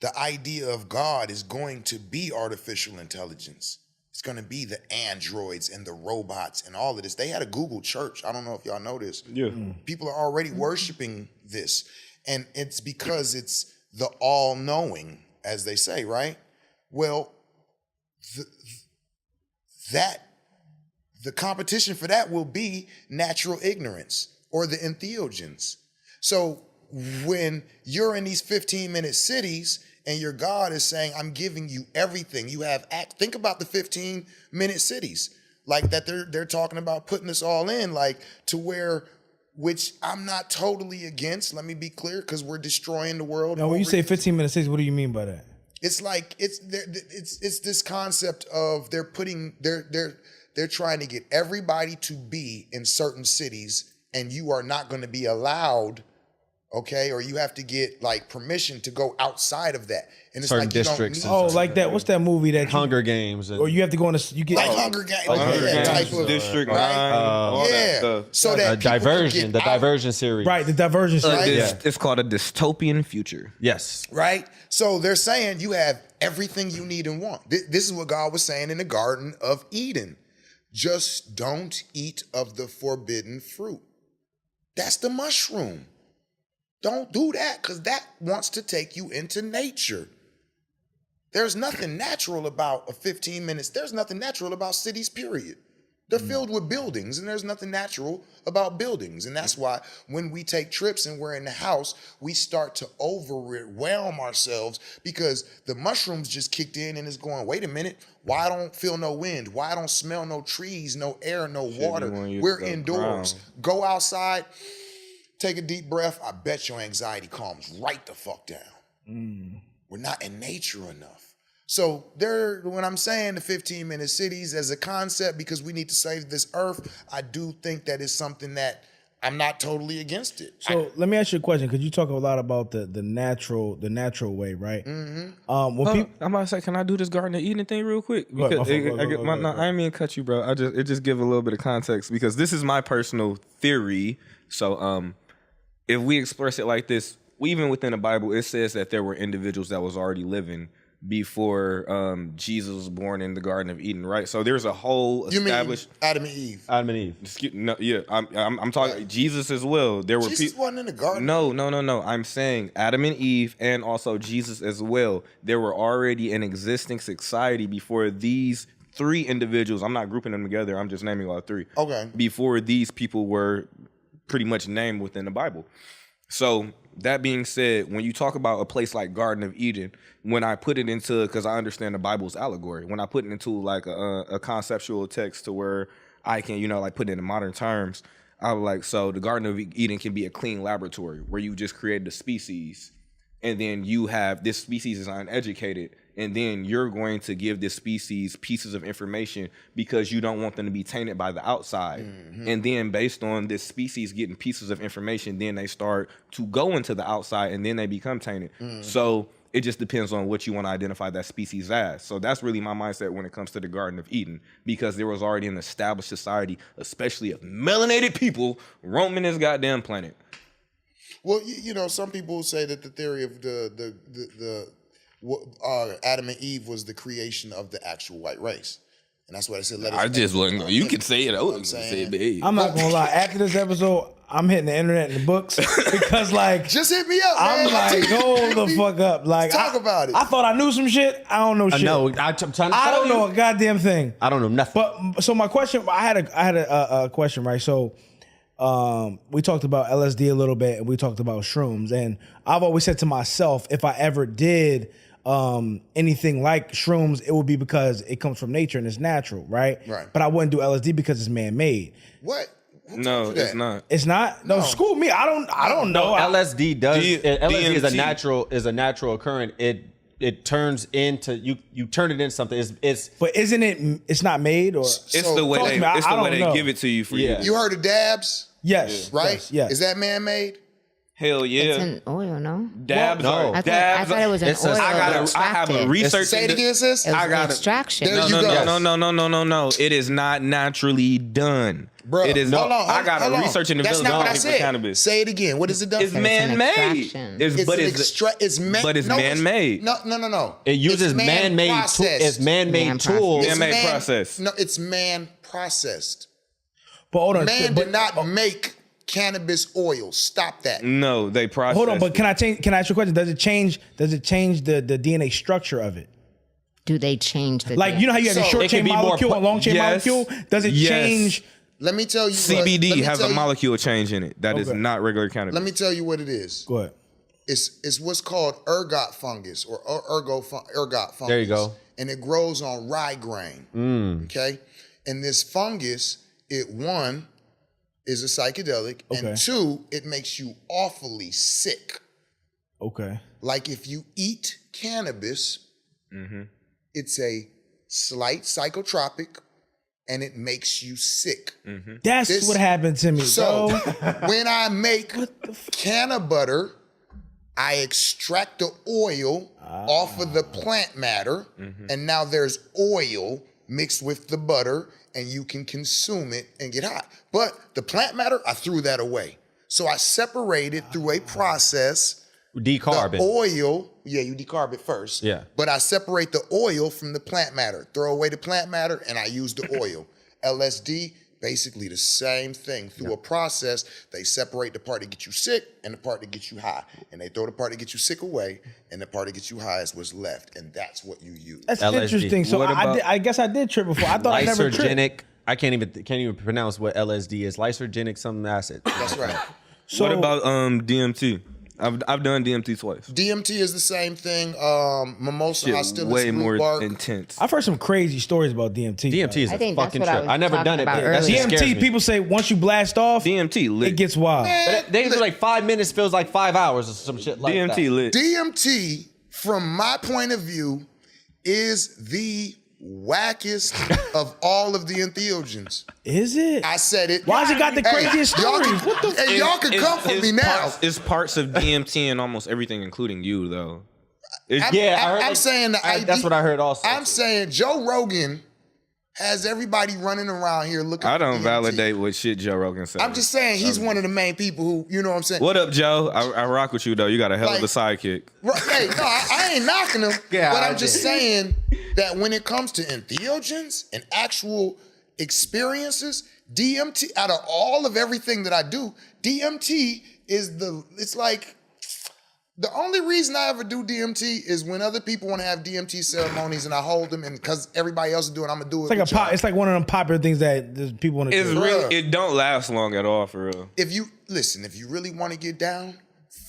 the idea of God is going to be artificial intelligence. It's going to be the androids and the robots and all of this. They had a Google church. I don't know if y'all know this. Yeah. People are already worshiping this. And it's because it's the all-knowing, as they say, right? Well, the competition for that will be natural ignorance or the entheogens. So when you're in these 15-minute cities and your God is saying, I'm giving you everything, you have think about the 15-minute cities like that they're talking about putting us all in, like to where, which I'm not totally against, let me be clear, because we're destroying the world. Now, when you say 15-minute cities, what do you mean by that? It's like it's this concept of they're trying to get everybody to be in certain cities, and you are not going to be allowed, okay, or you have to get like permission to go outside of that. And it's Certain like you districts don't need Oh, like that. What's that movie that Hunger Games. or you have to go on a you get like Hunger Games, Hunger Games, type of District right? 9, all that Yeah, stuff. so that people can Diversion, get the out, Diversion series. right the diversion Right. series. It's called a dystopian future. Yes. right? So they're saying you have everything you need and want. This is what God was saying in the Garden of Eden. Just don't eat of the forbidden fruit. That's the mushroom. Don't do that, because that wants to take you into nature. There's nothing natural about a 15 minutes. There's nothing natural about cities, period. They're filled with buildings, and there's nothing natural about buildings. And that's why when we take trips and we're in the house, we start to overwhelm ourselves because the mushrooms just kicked in and it's going, wait a minute, why I don't feel no wind? Why I don't smell no trees, no air, no water? We're indoors. Go outside, take a deep breath. I bet your anxiety calms right the fuck down. We're not in nature enough. So when I'm saying the 15-minute cities as a concept, because we need to save this earth, I do think that is something that I'm not totally against it. So let me ask you a question, because you talk a lot about the natural way, right? Mm-hmm. When I'm about to say, can I do this Garden of Eden thing real quick? Go ahead, Because I didn't mean to cut you, bro. It just give a little bit of context because this is my personal theory. So if we express it like this, even within the Bible, it says that there were individuals that was already living before Jesus was born in the Garden of Eden, right? So there's a whole established. You mean Adam and Eve? Adam and Eve. I'm talking Jesus as well. There were Jesus wasn't in the garden. No. I'm saying Adam and Eve and also Jesus as well. There were already an existing society before these three individuals. I'm not grouping them together. I'm just naming all three. Okay. Before these people were pretty much named within the Bible. So that being said, when you talk about a place like Garden of Eden, when I put it into, because I understand the Bible's allegory, when I put it into like a conceptual text to where I can, like put it in modern terms, I was like, so the Garden of Eden can be a clean laboratory where you just created a species, and then you have this species is uneducated, and then you're going to give this species pieces of information because you don't want them to be tainted by the outside. And then based on this species getting pieces of information, then they start to go into the outside and then they become tainted. So it just depends on what you want to identify that species as. So that's really my mindset when it comes to the Garden of Eden, because there was already an established society, especially of melanated people, roaming this goddamn planet. Well, some people say that the theory of Adam and Eve was the creation of the actual white race, and that's what I said. I just wasn't. You could say it. I wasn't gonna say it, but hey. I'm not gonna lie. After this episode, I'm hitting the internet and the books because, like, just hit me up, I'm man. like, go the fuck up. Like, Talk about it. I thought I knew some shit. I don't know shit. No, I'm trying to tell I don't you. know a goddamn thing. I don't know nothing. But so my question, I had a question, right? So, we talked about LSD a little bit, and we talked about shrooms, and I've always said to myself, if I ever did anything like shrooms, it would be because it comes from nature and it's natural, right? Right. But I wouldn't do LSD because it's man-made. What? Who No, told you it's that? not. It's not. No, school me. I don't know. LSD does. LSD is a DMT. natural occurrence. It turns into you turn it into something. It's But isn't it? It's not made, or It's the way talk they. to me. It's I the way don't they know. give it to you for Yeah. you. You heard of dabs, Yes. right? Yes. Is that man-made? Hell yeah. It's an oil, no? Dabs No. are I dabs. thought it was an It's a- oil. I gotta- I have a research. Say it again, sis. It was I got it. extraction. There No, you no, go. no. It is not naturally done. Bruh, It is hold not. on, I got hold to on. research and That's develop not what I for said. cannabis. Say it again. What is it done? It's for? man-made. extraction. It's It's but an it's it's man. but it's no, man-made. No. it uses It's man-made processed. it's man-made Man tools. processed. Man-made process. No, it's man processed. But hold on. Man but, did not make cannabis oil. Stop that. No, they process. Hold on. But it. can I ask you a question? Does it change the DNA structure of it? Do they change the Like, you know how you have a So, short it can chain be more molecule and long chain Yes. molecule? Does it Yes. change? Let me tell you. CBD has a molecule. molecule change in it that is Okay. not regular cannabis. Let me tell you what it is. Go ahead. It's what's called ergot fungus or ergot fungus. There you go. And it grows on rye grain. Okay, and this fungus, one is a psychedelic, Okay. and two, it makes you awfully sick. Okay. Like if you eat cannabis, it's a slight psychotropic, and it makes you sick. That's This- what happened to me. So bro. when I make canna butter, I extract the oil off of the plant matter, and now there's oil mixed with the butter, and you can consume it and get high. But the plant matter, I threw that away. So I separated through a process Decarb the it. oil. Yeah, you decarb it first. Yeah. But I separate the oil from the plant matter. Throw away the plant matter, and I use the oil. LSD, basically the same thing. Through a process, they separate the part that gets you sick and the part that gets you high. And they throw the part that gets you sick away, and the part that gets you high is what's left. And that's what you use. That's LSD. interesting. So What about- I guess I did trip before. I thought I never tripped. Lysogenic. I can't even pronounce what LSD is. Lysogenic something acid. That's right. So, What about DMT? I've done DMT twice. DMT is the same thing. Mimosa Shit, hostilis, way root more bark. intense. I've heard some crazy stories about DMT. DMT is I a think that's fucking what I trip. was I never talking done it, about but that shit earlier. scares DMT, me. people say once you blast off, DMT lit. it gets wild. They do like 5 minutes feels like 5 hours or some shit like DMT that. lit. DMT, from my point of view, is the wackest of all of the entheogens. Is it? I said it. Why has it got the Hey, craziest y'all stories? can- What the? Hey, y'all can come for me now. It's parts of DMT and almost everything, including you, though. Yeah, I heard I'm like- saying that's what I heard also. I'm saying Joe Rogan has everybody running around here looking. I for don't DMT. validate what shit Joe Rogan said. I'm just saying he's one of the main people who, you know what I'm saying. What up, Joe? I rock with you though. You got a hell of a Like- sidekick. Right, hey, no, I ain't knocking him, Yeah, but I I'm just did. saying that when it comes to entheogens and actual experiences, DMT, out of all of everything that I do, DMT is it's like, the only reason I ever do DMT is when other people want to have DMT ceremonies and I hold them, and because everybody else is doing it, I'm going to do it. It's like it's like one of them popular things that people want to It's do. really, it don't last long at all, for real. If you really want to get down,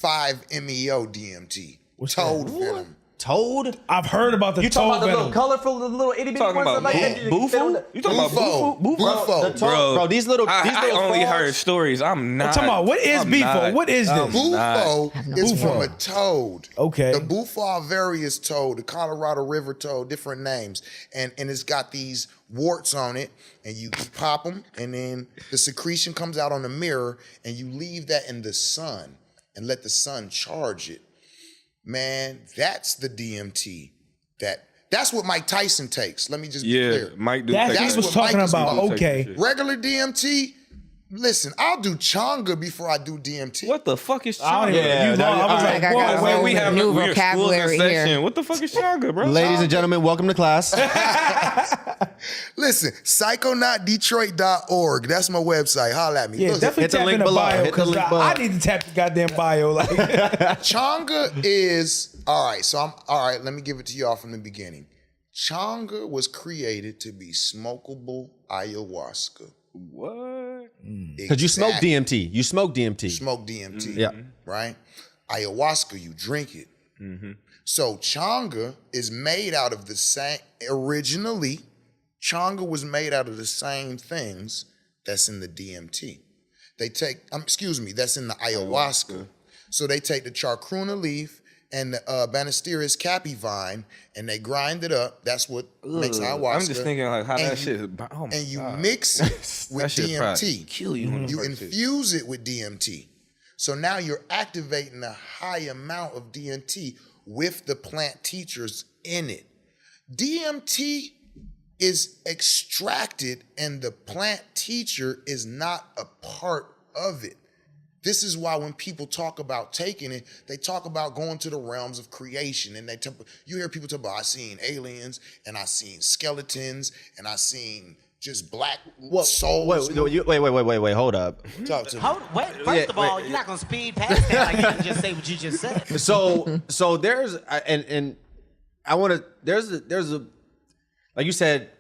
5-MeO DMT. What's Toad that? venom. Toad? I've heard about the You talking toad about the venom. little colorful, the little itty bitty Talking ones? about that Bufo? You talking about Bufo. Bufo? The toad, bro, these little I only frogs- heard stories. I'm not. I'm talking about what is I'm Bufo? not. What is this? Bufo is Bufo. from a toad. Okay. The Bufo alvarius toad, the Colorado River toad, different names. And it's got these warts on it, and you pop them, and then the secretion comes out on the mirror, and you leave that in the sun and let the sun charge it. Man, that's the DMT. That's what Mike Tyson takes. Let me just be Yeah, clear. Mike do That's take what he That's that. was what talking Mike is about. about. Okay. Regular DMT, listen, I'll do Changa before I do DMT. What the fuck is I don't Chaga? even. Yeah, you know, that- I was all like, right. whoa, I got wait, some we have new we're schools in vocabulary here. session. What the fuck is Chaga, bro? Ladies and gentlemen, welcome to class. Listen, psychonautdetroit.org. That's my website. Holla at me. Yeah, Look, definitely hit the tap link in the below. bio Hit the because link I below. need to tap the goddamn bio. Like, Changa is all right. So let me give it to y'all from the beginning. Changa was created to be smokable ayahuasca. What? Because you smoke DMT. You smoke DMT. Smoke DMT. Yeah. Right? Ayahuasca, you drink it. So Changa is made out of the same, originally, Changa was made out of the same things that's in the DMT. They take, that's in the ayahuasca. So they take the chacruna leaf and the Banisteris capi vine, and they grind it up. That's what makes ayahuasca. I'm just thinking like how And that you- shit. Oh my and you God. mix it with That shit probably DMT. kill you. when the You first hit. infuse it with DMT. So now you're activating a high amount of DMT with the plant teachers in it. DMT is extracted and the plant teacher is not a part of it. This is why when people talk about taking it, they talk about going to the realms of creation, and you hear people talk about, I seen aliens, and I seen skeletons, and I seen just black souls. Wait, hold up. Talk to me. First of all, you're not gonna speed past that like you can just say what you just said. So there's and I want to there's a like you said,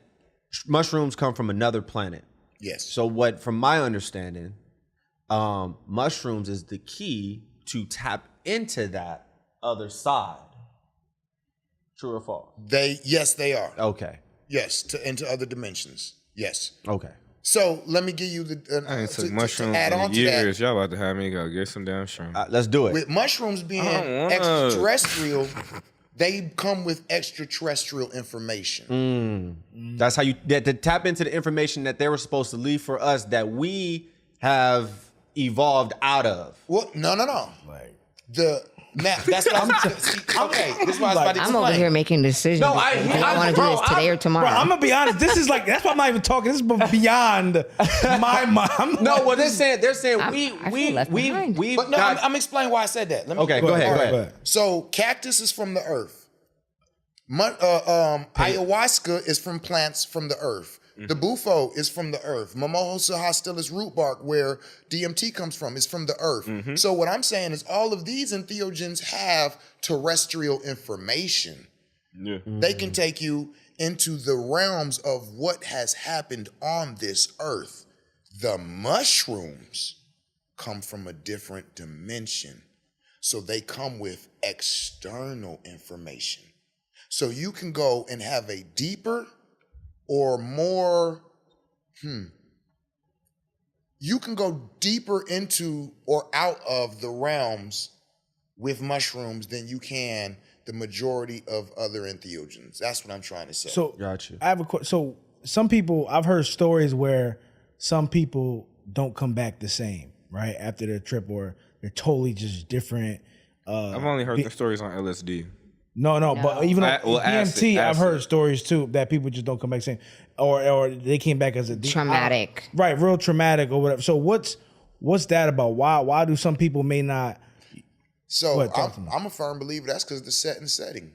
mushrooms come from another planet. Yes. So what, from my understanding, mushrooms is the key to tap into that other side. True or false? Yes, they are. Okay. Yes, into other dimensions. Yes. Okay. So let me give you I ain't took to mushrooms add on in to that. years. Y'all about to have me go get some damn shrimp. Let's do it. With mushrooms being don't wanna. extraterrestrial, they come with extraterrestrial information. That's how you to tap into the information that they were supposed to leave for us that we have evolved out of. Well, no. That's what okay. This is what I was about to I'm explain. over here making decisions. No, Do I want to do bro, this today or tomorrow? bro, I'm gonna be honest. This is like that's why I'm not even talking. This is beyond my mind. No, well they're saying I feel left behind. we But no, I'm explaining why I said that. Let me, Okay, go ahead. So cactus is from the earth. Ayahuasca is from plants from the earth. The bufo is from the earth. Mimosa hostilis root bark, where DMT comes from, is from the earth. So what I'm saying is all of these entheogens have terrestrial information. Yeah. They can take you into the realms of what has happened on this earth. The mushrooms come from a different dimension. So they come with external information. So you can go and have a deeper or more, you can go deeper into or out of the realms with mushrooms than you can the majority of other entheogens. That's what I'm trying to say. So Got you. I have a question. So some people, I've heard stories where some people don't come back the same, right, after their trip, or they're totally just different. I've only heard the stories on LSD. No, but even on DMT, I've acid. heard stories too that people just don't come back the same, or they came back as a Traumatic. right? Real traumatic or whatever. So what's that about? Why do some people may not? So What, talk to me. I'm a firm believer that's because of the setting.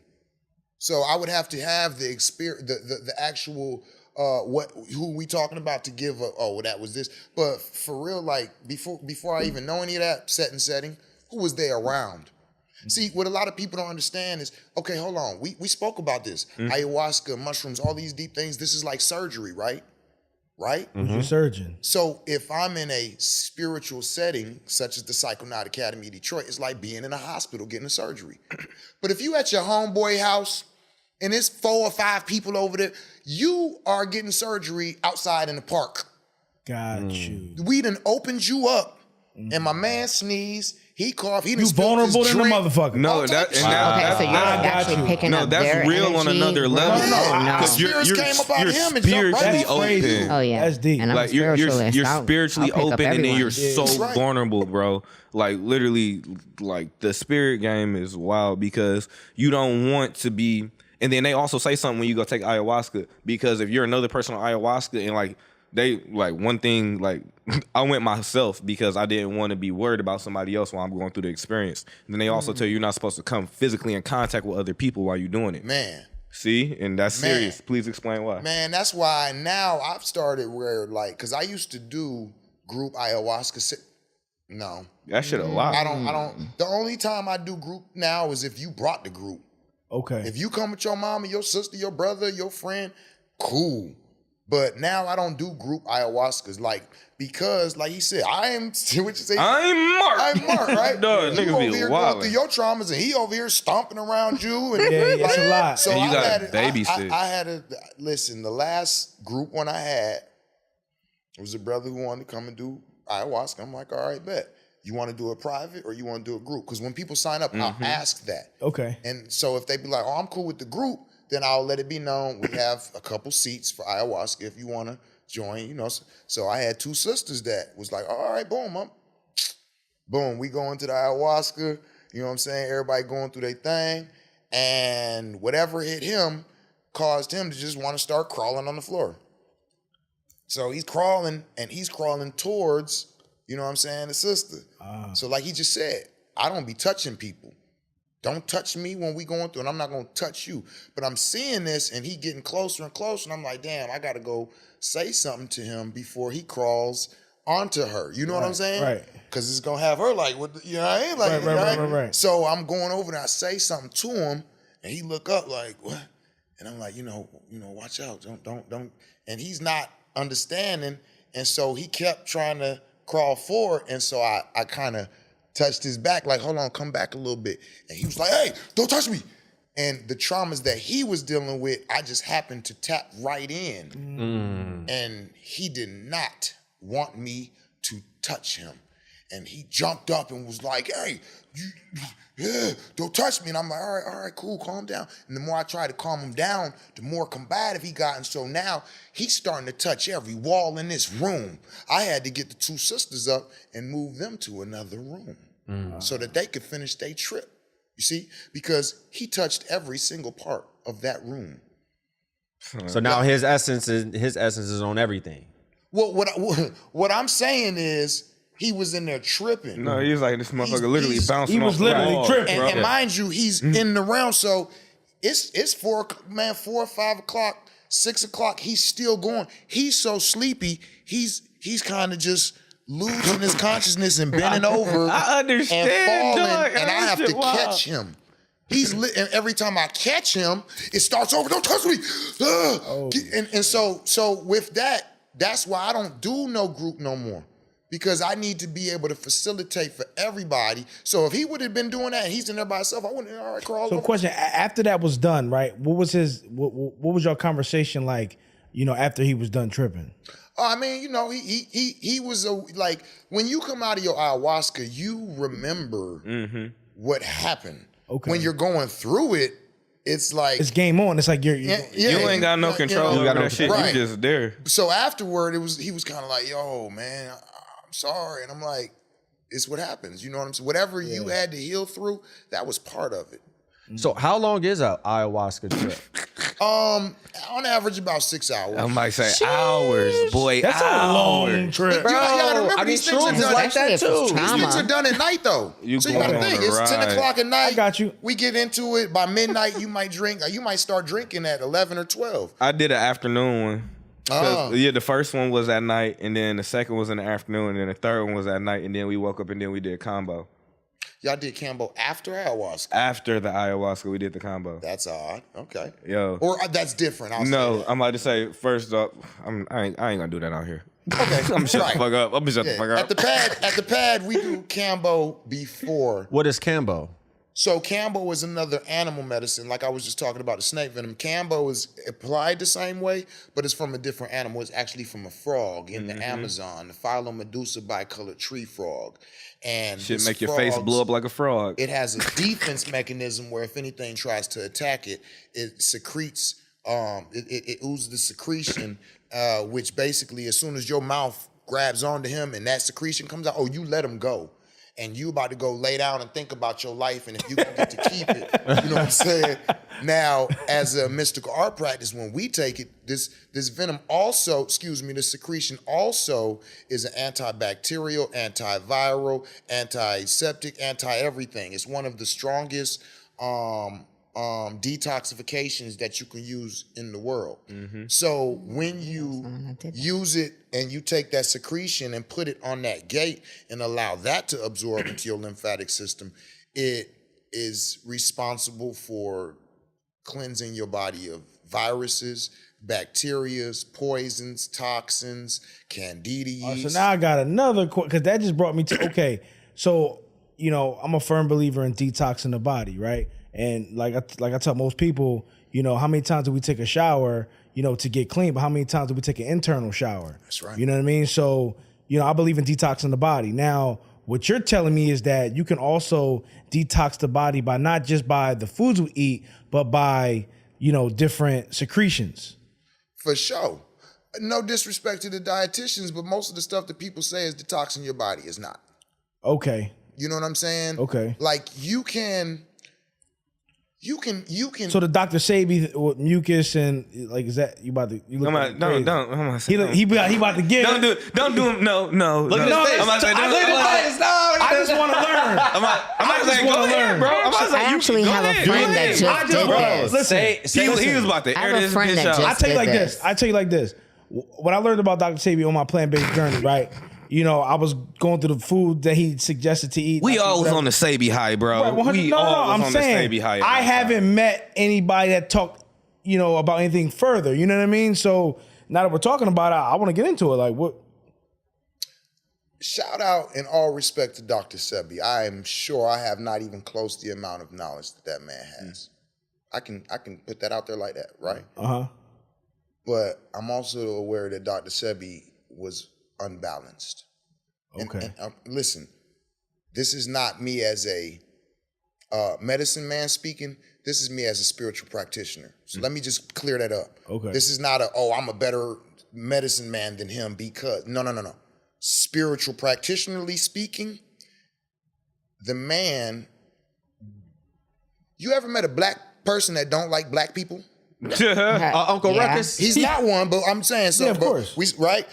So I would have to have the experience, the actual who we talking about to give that was this. But for real, like before I even know any of that setting, who was they around? See, what a lot of people don't understand is, okay, hold on. We spoke about this. Ayahuasca, mushrooms, all these deep things. This is like surgery, right? right? Who's your surgeon? So if I'm in a spiritual setting, such as the Psychonaut Academy of Detroit, it's like being in a hospital getting a surgery. But if you at your homeboy house and it's 4 or 5 people over there, you are getting surgery outside in the park. Got you. We done opened you up, and my man sneezed. He coughed. He done You spilled his vulnerable than a drink. motherfucker. No, that and Okay, so you're actually picking no, up that's their real on energy. another level. No, Oh, Because Spirits came up out of him and jumped right spiritually over you. open. Oh yeah, That's deep. And I'm Like you're spiritualist. spiritually I'll pick up open, and then everyone. you're so That's right. vulnerable, bro. Like literally, like the spirit game is wild because you don't want to be. And then they also say something when you go take ayahuasca, because if you're another person on ayahuasca and like they like one thing, like I went myself because I didn't want to be worried about somebody else while I'm going through the experience. And then they also tell you you're not supposed to come physically in contact with other people while you're doing it. Man. See, and that's Man. serious. Please explain why. Man, that's why now I've started where like, cause I used to do group ayahuasca. No, That shit a lot. I don't. The only time I do group now is if you brought the group. Okay. If you come with your mama, your sister, your brother, your friend, cool. But now I don't do group ayahuascas, like, because like he said, I am what you say. I'm Mark. I'm Mark, right? Dog, You niggas over be here going through wildin'. your traumas, and he over here stomping around you. And Yeah, it's a lot. So And you I gotta had babysit. I had a listen. The last group one I had was a brother who wanted to come and do ayahuasca. I'm like, all right, bet. You want to do it private or you want to do a group? Because when people sign up, I'll ask that. Okay. And so if they be like, oh, I'm cool with the group, then I'll let it be known we have a couple seats for ayahuasca if you want to join, you know. So I had 2 sisters that was like, all right, boom, we go into the ayahuasca, you know what I'm saying? Everybody going through their thing. And whatever hit him caused him to just want to start crawling on the floor. So he's crawling towards, you know what I'm saying, the sister. So like he just said, I don't be touching people. Don't touch me when we going through, and I'm not gonna touch you. But I'm seeing this, and he getting closer and closer, and I'm like, damn, I gotta go say something to him before he crawls onto her. You know what I'm saying? right. Because it's gonna have her like, what? You know what I mean? Like, Right. So I'm going over and I say something to him, and he look up like, what? And I'm like, you know, watch out, don't. And he's not understanding, and so he kept trying to crawl forward, and so I kind of touched his back, like, hold on, come back a little bit. And he was like, hey, don't touch me. And the traumas that he was dealing with, I just happened to tap right in. And he did not want me to touch him. And he jumped up and was like, hey, don't touch me. And I'm like, all right, cool, calm down. And the more I tried to calm him down, the more combative he got. And so now he's starting to touch every wall in this room. I had to get the 2 sisters up and move them to another room so that they could finish their trip. You see? Because he touched every single part of that room. So now his essence is on everything. Well, what I'm saying is, he was in there tripping. No, he was like, this motherfucker literally bouncing he was off the literally wall, tripping. bro. And mind you, he's in the round, so it's 4 or 5 o'clock, 6 o'clock. He's still going. He's so sleepy. He's kind of just losing his consciousness and bending over. I understand, and falling, dog. and I have That to shit wild. catch him. He's lit, and every time I catch him, it starts over. Don't touch me. And so with that, that's why I don't do no group no more. Because I need to be able to facilitate for everybody. So if he would have been doing that and he's in there by himself, I wouldn't, all right, crawl So over. question, after that was done, right? What was what was your conversation like, you know, after he was done tripping? I mean, you know, he was like, when you come out of your ayahuasca, you remember what happened. Okay. When you're going through it, it's like, It's game on. It's like You ain't got no control over that shit. Right. You just there. So afterward, he was kind of like, yo, man, I'm sorry. And I'm like, it's what happens. You know what I'm saying? Whatever you had to heal through, that was part of it. So how long is a ayahuasca trip? On average, about 6 hours. I might say hours, boy. That's hours. a long trip. You gotta remember, I mean, these things are Shrooms is done. like that Especially if too. it's These things trauma. are done at night, though. You So you gotta going think, on a it's 10 ride. o'clock at night. I got you. We get into it. By midnight, you might drink. Or you might start drinking at 11 or 12. I did an afternoon one. 'Cause, Oh. yeah, the first one was at night, and then the second was in the afternoon, and then the third one was at night, and then we woke up and then we did combo. Y'all did Cambo after ayahuasca. After the ayahuasca, we did the combo. That's odd. Okay. Yo. Or that's different. I'll say No, that. I'm about to say, first up, I ain't gonna do that out here. Okay. I'm gonna shut Right. the fuck up. I'm gonna shut the fuck up. At the pad, we do Cambo before. What is Cambo? So Cambo is another animal medicine, like I was just talking about the snake venom. Cambo is applied the same way, but it's from a different animal. It's actually from a frog in the Amazon, the Philomedusa bicolored tree frog. And Shit this make your face frog's- blow up like a frog. It has a defense mechanism where if anything tries to attack it, it secretes, it oozes the secretion, which basically as soon as your mouth grabs onto him and that secretion comes out, you let him go. And you about to go lay down and think about your life and if you gonna get to keep it, you know what I'm saying? Now, as a mystical art practice, when we take it, this venom also, this secretion also is an antibacterial, antiviral, antiseptic, anti-everything. It's one of the strongest detoxifications that you can use in the world. So when you use it and you take that secretion and put it on that gate and allow that to absorb into your lymphatic system, it is responsible for cleansing your body of viruses, bacterias, poisons, toxins, candida yeast. So now I got another because that just brought me to okay. So I'm a firm believer in detoxing the body, right? And like I tell most people, how many times do we take a shower, to get clean? But how many times do we take an internal shower? That's right. You know what I mean? So I believe in detoxing the body. Now, what you're telling me is that you can also detox the body by not just by the foods we eat, but by different secretions. For sure. No disrespect to the dietitians, but most of the stuff that people say is detoxing your body is not. Okay. You know what I'm saying? Okay. Like you can. So the Dr. Sebi with mucus and like is that you about to? You look I'm like not, crazy. don't. I'm gonna say, He about to get. Don't do him. No. Look at his face. I'm about to say, I just want to learn. I'm about to say, wanna go ahead, learn. bro. I'm about to I say, actually go have a ahead. friend that just I did just, bro, this. listen. He was about to I air have a this friend bitch that out. just I tell you like did this. I tell you like this. What I learned about Dr. Sebi on my plant-based journey, right? I was going through the food that he suggested to eat. We all was on the Sabi high, bro. Right, 100 We no, all was I'm on saying the Sabi high. I haven't met anybody that talked, about anything further. You know what I mean? So now that we're talking about it, I want to get into it. Like what? Shout out in all respect to Dr. Sebi. I am sure I have not even close the amount of knowledge that man has. I can put that out there like that, right? But I'm also aware that Dr. Sebi was unbalanced. Okay. And listen, this is not me as a medicine man speaking. This is me as a spiritual practitioner. So let me just clear that up. Okay. This is not I'm a better medicine man than him because, no. Spiritual practitionerly speaking, the man, you ever met a black person that don't like black people? Uncle Yeah. Ruckus? He's not one, but I'm saying so. Yeah, of course. Right?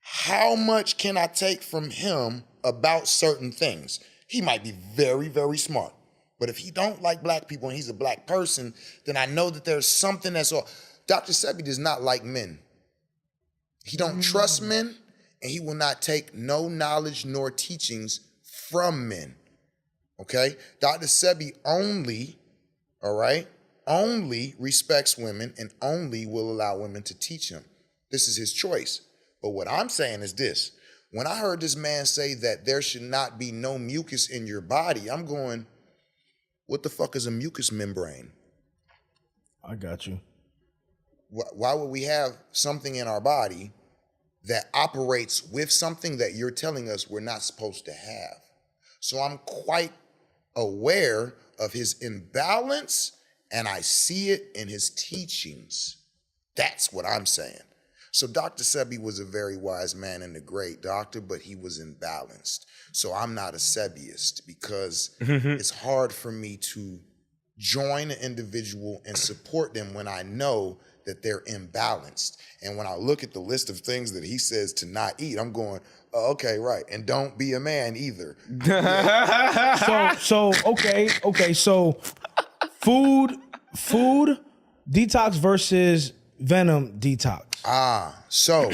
How much can I take from him about certain things? He might be very, very smart. But if he don't like black people and he's a black person, then I know that there's something that's all. Dr. Sebi does not like men. He don't trust men, and he will not take no knowledge nor teachings from men. Okay? Dr. Sebi only respects women and only will allow women to teach him. This is his choice. But what I'm saying is this. When I heard this man say that there should not be no mucus in your body, I'm going, what the fuck is a mucus membrane? I got you. Why would we have something in our body that operates with something that you're telling us we're not supposed to have? So I'm quite aware of his imbalance, and I see it in his teachings. That's what I'm saying. So Dr. Sebi was a very wise man and a great doctor, but he was imbalanced. So I'm not a Sebiist because it's hard for me to join an individual and support them when I know that they're imbalanced. And when I look at the list of things that he says to not eat, I'm going, oh, okay, right. And don't be a man either. So food detox versus Venom detox. So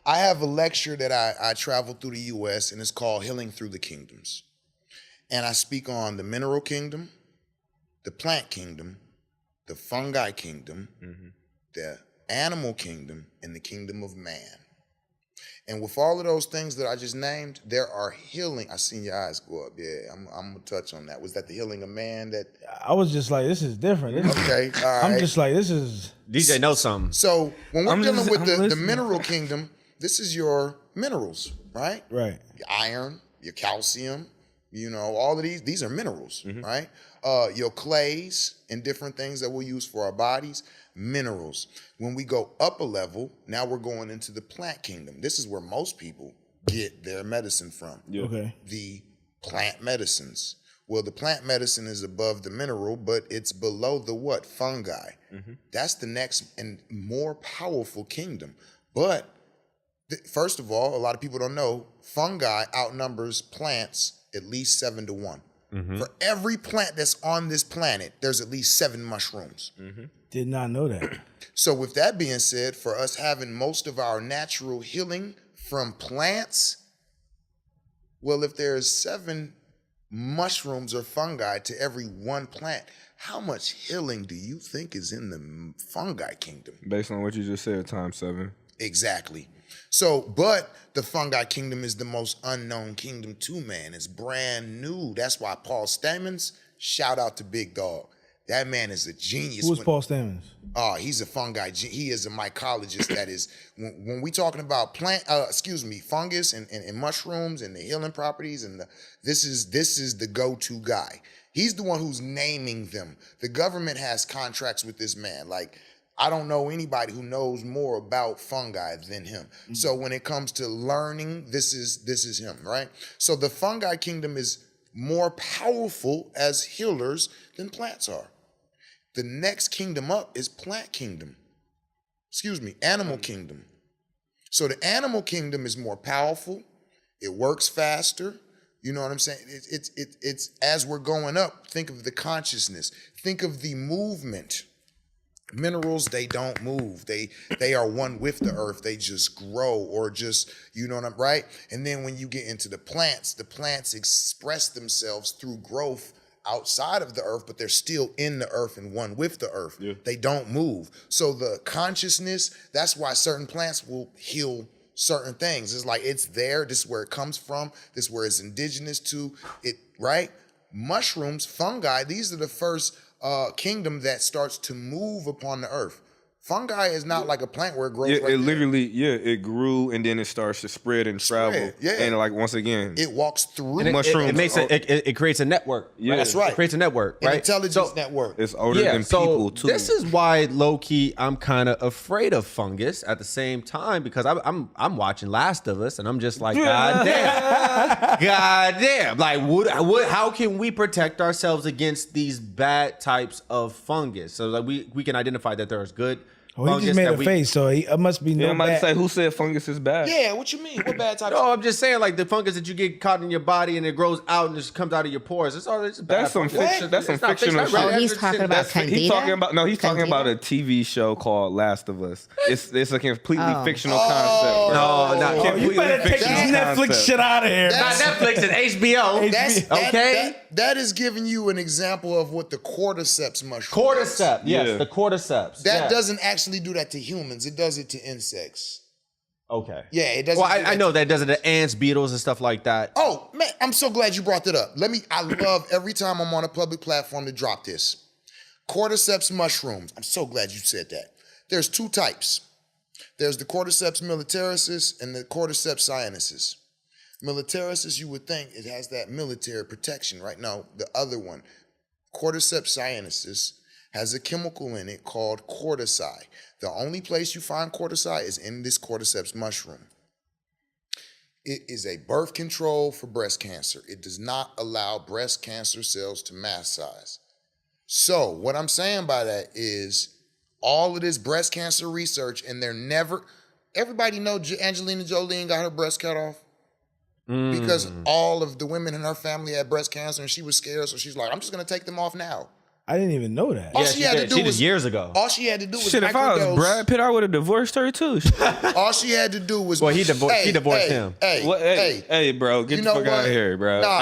I have a lecture that I travel through the U.S. and it's called Healing Through the Kingdoms. And I speak on the mineral kingdom, the plant kingdom, the fungi kingdom, the animal kingdom, and the kingdom of man. And with all of those things that I just named, there are healing. I seen your eyes go up. Yeah, I'm gonna touch on that. Was that the healing of man? That I was just like, this is different. okay? All right. I'm just like, this is. DJ knows something. So when we're dealing with the listening. mineral kingdom, this is your minerals, right? Right. Your iron, your calcium, all of these are minerals, right? Your clays and different things that we'll use for our bodies, minerals. When we go up a level, now we're going into the plant kingdom. This is where most people get their medicine from. Yeah. Okay. The plant medicines. Well, the plant medicine is above the mineral, but it's below the what? Fungi. That's the next and more powerful kingdom. But first of all, a lot of people don't know, fungi outnumbers plants at least 7 to 1. For every plant that's on this planet, there's at least 7 mushrooms. Did not know that. So with that being said, for us having most of our natural healing from plants, well, if there's 7 mushrooms or fungi to every one plant, how much healing do you think is in the fungi kingdom? Based on what you just said, times 7. Exactly. So, but the fungi kingdom is the most unknown kingdom to man. It's brand new. That's why Paul Stamens, shout out to Big Dog. That man is a genius. Who's Paul Stamens? Oh, he's a fungi. He is a mycologist. That is, when we talking about fungus and mushrooms and the healing properties and this is the go-to guy. He's the one who's naming them. The government has contracts with this man. Like, I don't know anybody who knows more about fungi than him. So when it comes to learning, this is him, right? So the fungi kingdom is more powerful as healers than plants are. The next kingdom up is animal kingdom. So the animal kingdom is more powerful. It works faster. You know what I'm saying? It's as we're going up, think of the consciousness. Think of the movement. Minerals, they don't move. They are one with the earth. They just grow or just, right? And then when you get into the plants express themselves through growth outside of the earth, but they're still in the earth and one with the earth. Yeah. They don't move. So the consciousness, that's why certain plants will heal certain things. It's like, it's there. This is where it comes from. This is where it's indigenous to it, right? Mushrooms, fungi, these are the first kingdom that starts to move upon the earth. Fungi is not like a plant where it grows. Yeah, it literally, it grew and then it starts to spread and travel. Yeah. And like once again, it walks through mushrooms. It creates a network. Yeah, that's right. It creates a network, right? An intelligence network. It's older than people too. This is why low key I'm kind of afraid of fungus at the same time, because I'm watching Last of Us and I'm just like, God damn, like how can we protect ourselves against these bad types of fungus? So like we can identify that there's good. Well, he just made a face, so it must be no I'm about bad. to say, who said fungus is bad? Yeah, what you mean? What bad type? No, I'm just saying, like the fungus that you get caught in your body and it grows out and just comes out of your pores. It's bad. That's some fungus. fiction. That's some It's not fictional fiction. shit. Oh, he's talking about Candida? He's talking about Candida? a TV show called Last of Us. It's a completely fictional concept. No, not You better take this Netflix shit out of here. Not Netflix and HBO. Okay. That is giving you an example of what the cordyceps mushroom Cordyceps. Yes, Yeah. the cordyceps. That Yeah. doesn't actually do that to humans. It does it to insects. Okay. Yeah, it doesn't. Well, do I know that it does it to ants, beetles, and stuff like that. Oh, man, I'm so glad you brought that up. I love every time I'm on a public platform to drop this. Cordyceps mushrooms. I'm so glad you said that. There's 2 types. There's the Cordyceps militaris and the Cordyceps sinensis. Militaris, you would think it has that military protection, right? No, the other one, Cordyceps sinensis, has a chemical in it called cordyceps. The only place you find cordyceps is in this Cordyceps mushroom. It is a birth control for breast cancer. It does not allow breast cancer cells to mass size. So what I'm saying by that is all of this breast cancer research, and everybody know Angelina Jolie got her breast cut off? Because all of the women in her family had breast cancer and she was scared, so she's like, I'm just gonna take them off now. I didn't even know that. All Yeah, she had to do did was years ago. All she had to do was Shit, if I was microdose. Brad Pitt, I would have divorced her too. All she had to do was. Well, he divorced him. Hey, bro, get You the know fuck out what? of here, bro. Nah,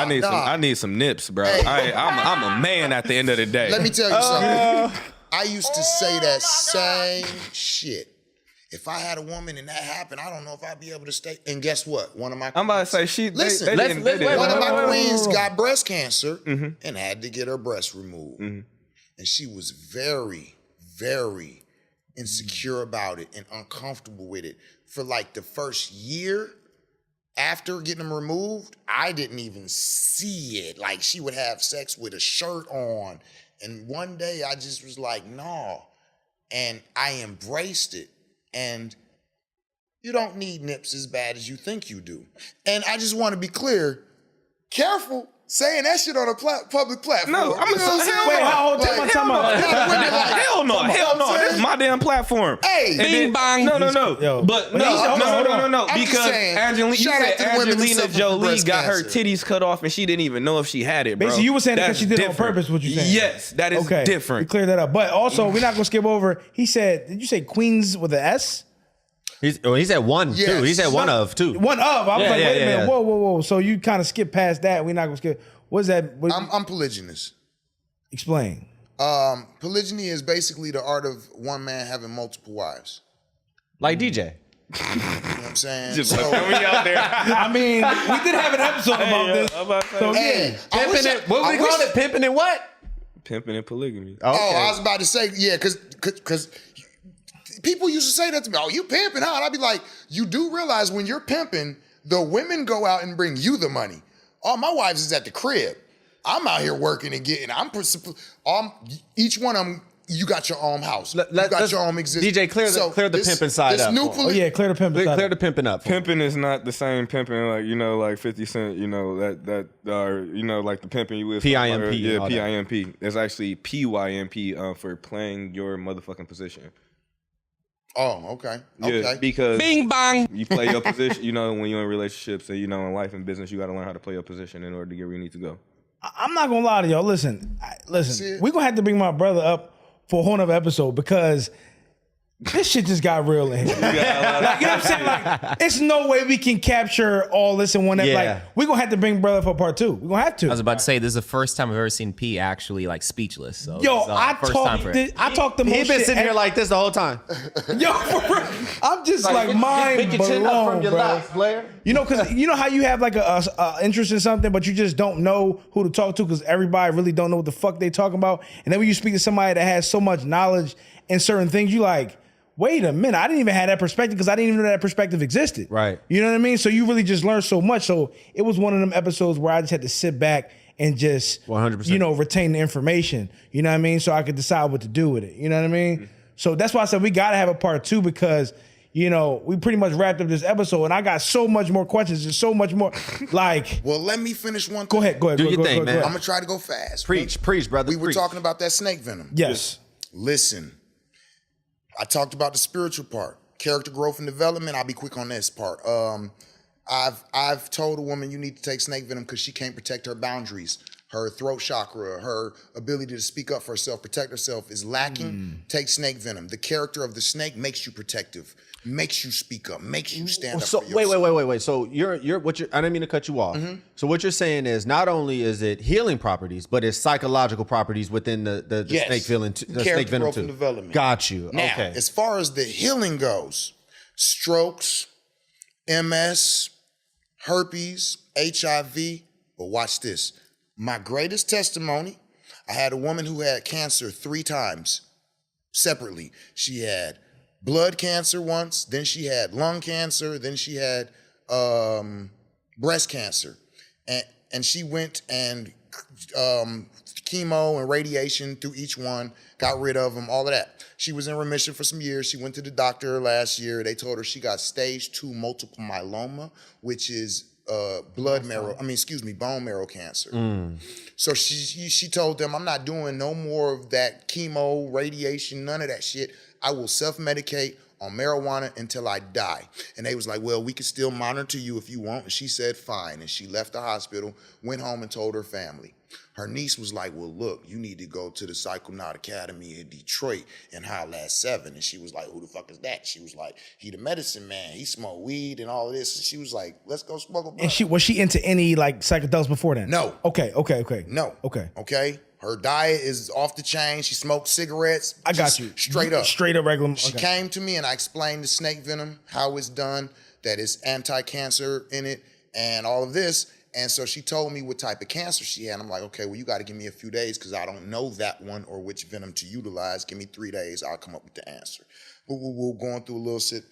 I need some nips, bro. Hey. I'm a man at the end of the day. Let me tell you something. I used to say that same shit. If I had a woman and that happened, I don't know if I'd be able to stay. And guess what? One of my I'm about to say Listen, they didn't- one of my wait. queens got breast cancer and had to get her breast removed. And she was very, very insecure about it and uncomfortable with it. For like the first year after getting them removed, I didn't even see it. Like she would have sex with a shirt on. And one day I just was like, no. And I embraced it. And you don't need nips as bad as you think you do. And I just want to be clear, careful saying that shit on a public platform. No, I'm You know what I'm saying? Wait, hold on, Like, time out. Hell no. This is my damn platform. Hey, And then- No. Yo. But But no. I'm just Because saying, Angelina, you shout out said to the women who Angelina suffer from Jolie breast got her cancer. titties cut off and she didn't even know if she had it, bro. Basically, you were saying that because That's she did it on different. purpose, what you saying? Yes, that is Okay, different. we cleared that up. But also, we're not gonna skip over. He said, did you say Queens with an S? He said one, Yes. too. He said one of, too. One of. I was Yeah, like, yeah, wait a yeah, minute. yeah. Whoa. So you kind of skip past that. We're not gonna skip. What's that? I'm polygynous. Explain. Polygyny is basically the art of one man having multiple wives. Like DJ. You know what I'm saying? Just So, like, we out there. I mean, we did have an episode about this. I'm about to say, So hey, yeah. I wish I- What I we call wish- it? Pimping and what? pimping and polygamy. Oh, I was about to say, yeah, because people used to say that to me. Oh, you pimping, huh? And I'd be like, you do realize when you're pimping, the women go out and bring you the money. All my wives is at the crib. I'm out here working and getting. Each one of them. You got your own house. You got your own existence. DJ, clear the pimping side up. Oh yeah, clear the pimping. Clear the pimping up. Pimping is not the same pimping like 50 Cent, that like the pimping you with PIMP Yeah, and all that. PIMP. It's actually PYMP for playing your motherfucking position. Oh, okay. Yeah, Okay. because Bing bang. you play your position, when you're in relationships and in life and business, you got to learn how to play your position in order to get where you need to go. I'm not gonna lie to y'all. Listen, we're gonna have to bring my brother up for a whole nother episode because this shit just got real in here. Like, you know what I'm saying? Like, it's no way we can capture all this in one episode. Yeah. Like, we're gonna have to bring brother for part 2. We're gonna have to. I was about to say this is the first time I've ever seen P actually like speechless. So Yo, this is, I first time for it. talked the most He been shit sitting here ever. like this the whole time. Yo, for real. I'm just like mind blown, bro. player. You know, because you know how you have like a interest in something, but you just don't know who to talk to because everybody really don't know what the fuck they talking about. And then when you speak to somebody that has so much knowledge in certain things, you like, wait a minute, I didn't even have that perspective because I didn't even know that perspective existed. Right. You know what I mean? So you really just learn so much. So it was one of them episodes where I just had to sit back and just 100%. Retain the information. You know what I mean? So I could decide what to do with it. You know what I mean? So that's why I said we gotta have a part 2 because we pretty much wrapped up this episode and I got so much more questions and so much more like Well, let me finish one. Go ahead. Do your thing, man. I'm gonna try to go fast. Preach, brother. We were preach. talking about that snake venom. Yes. Listen, I talked about the spiritual part, character growth and development. I'll be quick on this part. I've told a woman you need to take snake venom because she can't protect her boundaries. Her throat chakra, her ability to speak up for herself, protect herself is lacking. Take snake venom. The character of the snake makes you protective, makes you speak up, makes you stand up So for yourself. wait. So you're I didn't mean to cut you off. So what you're saying is not only is it healing properties, but it's psychological properties within the Yes. snake venom, the Character snake venom growth too. and development. Got you. Now, Okay. as far as the healing goes, strokes, MS, herpes, HIV, but watch this. My greatest testimony, I had a woman who had cancer 3 times separately. She had blood cancer once, then she had lung cancer, then she had breast cancer. And she went and chemo and radiation through each one, got rid of them, all of that. She was in remission for some years. She went to the doctor last year. They told her she got stage 2 multiple myeloma, which is bone marrow cancer. So she told them, I'm not doing no more of that chemo, radiation, none of that shit. I will self-medicate on marijuana until I die. And they was like, well, we can still monitor you if you want. And she said, fine. And she left the hospital, went home and told her family. Her niece was like, well, look, you need to go to the Psychonaut Academy in Detroit and holla at 7. And she was like, who the fuck is that? She was like, he the medicine man. He smoke weed and all of this. And she was like, let's go smoke a blunt. And was she into any like psychedelics before then? No. Okay. No. Okay. Her diet is off the chain. She smokes cigarettes. I got you. Straight up. Straight up regular. She came to me and I explained the snake venom, how it's done, that it's anti-cancer in it, and all of this. And so she told me what type of cancer she had. I'm like, okay, well, you got to give me a few days because I don't know that one or which venom to utilize. Give me 3 days. I'll come up with the answer. But we're going through a little sit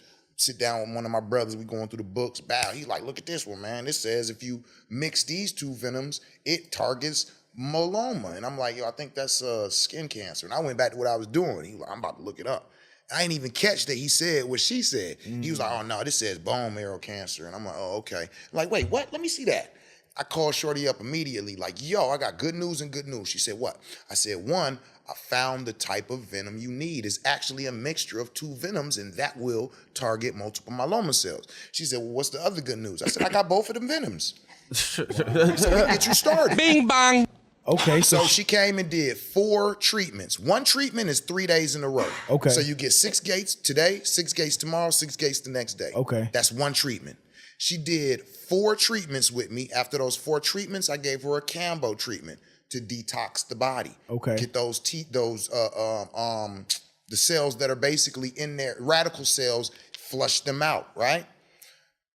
down with one of my brothers. We going through the books. Bow. He's like, look at this one, man. This says if you mix these 2 venoms, it targets myeloma. And I'm like, yo, I think that's skin cancer. And I went back to what I was doing. He was like, I'm about to look it up. I didn't even catch that he said what she said. He was like, oh, no, this says bone marrow cancer. And I'm like, oh, okay. I'm like, wait, what? Let me see that. I called Shorty up immediately, like, yo, I got good news and good news. She said, what? I said, 1, I found the type of venom you need. It's actually a mixture of 2 venoms, and that will target multiple myeloma cells. She said, well, what's the other good news? I said, I got both of them venoms. So we get you started. Bing bang. Okay. So she came and did 4 treatments. 1 treatment is 3 days in a row. Okay. So you get 6 gates today, 6 gates tomorrow, 6 gates the next day. Okay. That's 1 treatment. She did 4 treatments with me. After those 4 treatments, I gave her a Cambo treatment to detox the body. Okay. Get those the cells that are basically in there, radical cells, flush them out, right?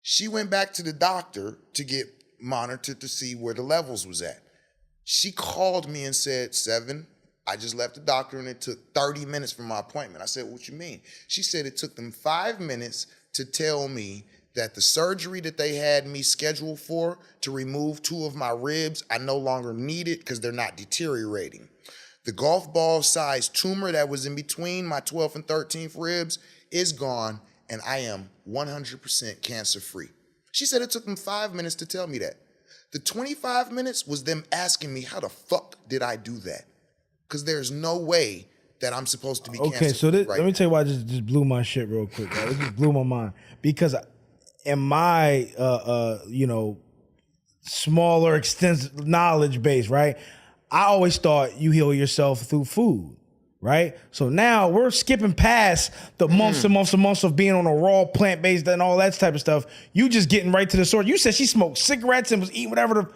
She went back to the doctor to get monitored to see where the levels was at. She called me and said, 7, I just left the doctor and it took 30 minutes from my appointment. I said, what you mean? She said it took them 5 minutes to tell me that the surgery that they had me scheduled for to remove 2 of my ribs, I no longer need it because they're not deteriorating. The golf ball sized tumor that was in between my 12th and 13th ribs is gone, and I am 100% cancer free. She said it took them 5 minutes to tell me that. The 25 minutes was them asking me, how the fuck did I do that? Because there's no way that I'm supposed to be cancer free. Okay, so let me tell you why it just blew my shit real quick. Right? It just blew my mind because in my smaller extensive knowledge base, right? I always thought you heal yourself through food, right? So now we're skipping past the months and months and months of being on a raw plant-based and all that type of stuff. You just getting right to the source. You said she smoked cigarettes and was eating whatever the.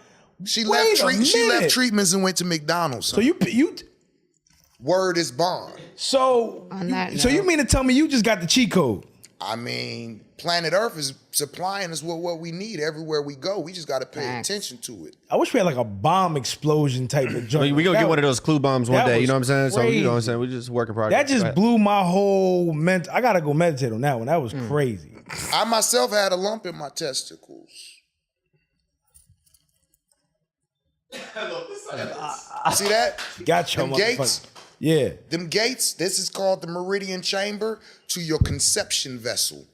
She left treatments and went to McDonald's. So you word is bond. So you mean to tell me you just got the cheat code? I mean, planet Earth is supplying us with what we need everywhere we go. We just got to pay attention to it. I wish we had like a bomb explosion type of joint. We gonna get one of those clue bombs one day. You know what I'm saying? Crazy. So you know what I'm saying? We just work in progress. That just blew my whole I gotta go meditate on that one. That was crazy. I myself had a lump in my testicles. See that? Gotcha. Them gates. Yeah. Them gates, this is called the meridian chamber to your conception vessel.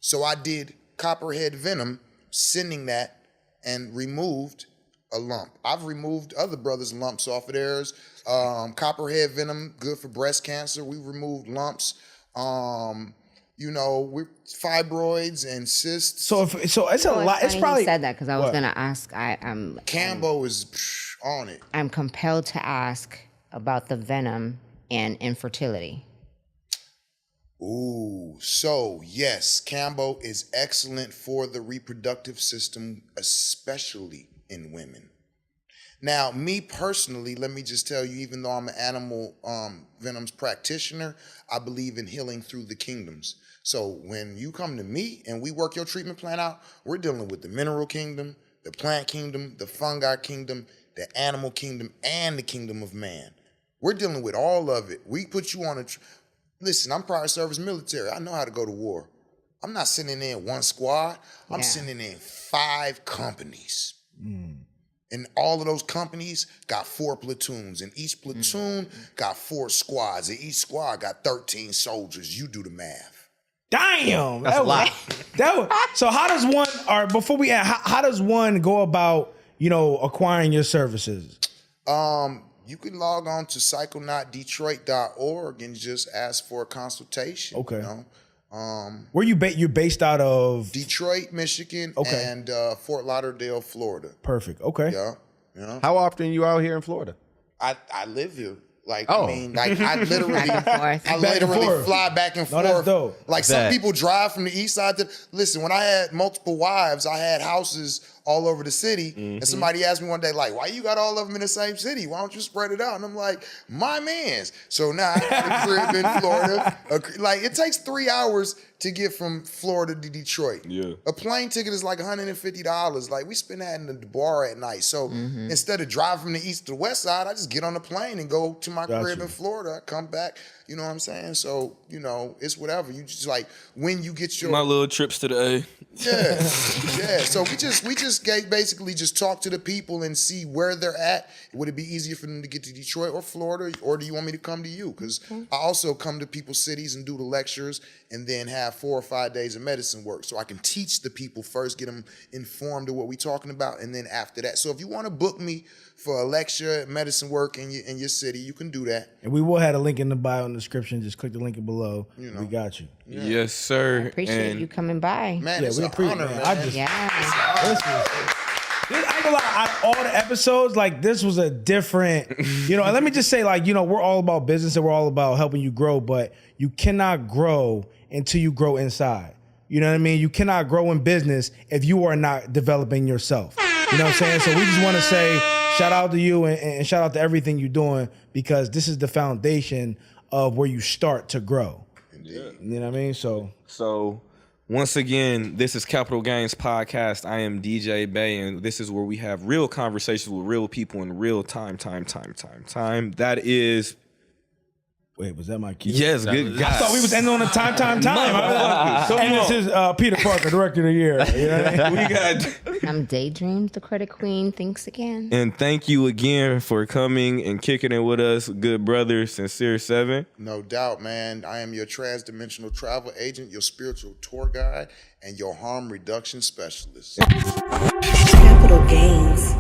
So I did copperhead venom, sending that, and removed a lump. I've removed other brothers' lumps off of theirs. Copperhead venom, good for breast cancer. We removed lumps. With fibroids and cysts. So it's a lot. It's probably you said that because I was gonna ask. I'm Cambo is on it. I'm compelled to ask about the venom and infertility. Ooh, so yes, Cambo is excellent for the reproductive system, especially in women. Now, me personally, let me just tell you, even though I'm an animal venoms practitioner, I believe in healing through the kingdoms. So when you come to me and we work your treatment plan out, we're dealing with the mineral kingdom, the plant kingdom, the fungi kingdom, the animal kingdom, and the kingdom of man. We're dealing with all of it. We put you on listen, I'm prior service military. I know how to go to war. I'm not sending in 1 squad. I'm sending in 5 companies. And all of those companies got 4 platoons. And each platoon got 4 squads. And each squad got 13 soldiers. You do the math. Damn. That's a lot. So how does one, or before we end, how does one go about, acquiring your services? You can log on to psychonautdetroit.org and just ask for a consultation. Okay. Where you're based out of? Detroit, Michigan, and Fort Lauderdale, Florida. Perfect. Okay. Yeah. You know? How often you out here in Florida? I live here. Like, Oh. I mean, like, I literally, Back and forth. I Back and literally forth. fly back and No, forth. that's dope. Like, some Bet. people drive from the east side to, listen, when I had multiple wives, I had houses all over the city. And somebody asked me one day, like, why you got all of them in the same city? Why don't you spread it out? And I'm like, my mans. So now I got a crib in Florida. Like, it takes 3 hours to get from Florida to Detroit. Yeah. A plane ticket is like $150. Like, we spend that in the bar at night. So instead of driving from the east to the west side, I just get on the plane and go to my crib in Florida. I come back. You know what I'm saying? So, you know, it's whatever. You just like, when you get your My little trips to the A. yeah, yeah. So we just basically just talk to the people and see where they're at. Would it be easier for them to get to Detroit or Florida, or do you want me to come to you? Because I also come to people's cities and do the lectures, and then have 4 or 5 days of medicine work, so I can teach the people first, get them informed of what we're talking about, and then after that. So if you want to book me for a lecture, medicine work in your city, you can do that. And we will have a link in the bio in the description. Just click the link below. We got you. Yes, sir. Appreciate And you coming by. Man, Yeah, it's we an appreciate honor, it. man. I just Yeah. This, I ain't gonna lie, out of all the episodes, like this was a different, you know, and let me just say, like, you know, we're all about business and we're all about helping you grow, but you cannot grow until you grow inside. You know what I mean? You cannot grow in business if you are not developing yourself. You know what I'm saying? So we just want to say shout out to you and shout out to everything you're doing, because this is the foundation of where you start to grow. You know what I mean? So once again, this is Capital Gains Podcast. I am DJ Bay, and this is where we have real conversations with real people in real time. That is... Wait, was that my cue? Yes, good God. I thought we was ending on a time. And this is Peter Parker, Director of the Year. You know what I mean? We got... I'm Daydream, the credit queen. Thanks again. And thank you again for coming and kicking it with us, good brother, Sincere 7. No doubt, man. I am your transdimensional travel agent, your spiritual tour guide, and your harm reduction specialist. Capital Gains.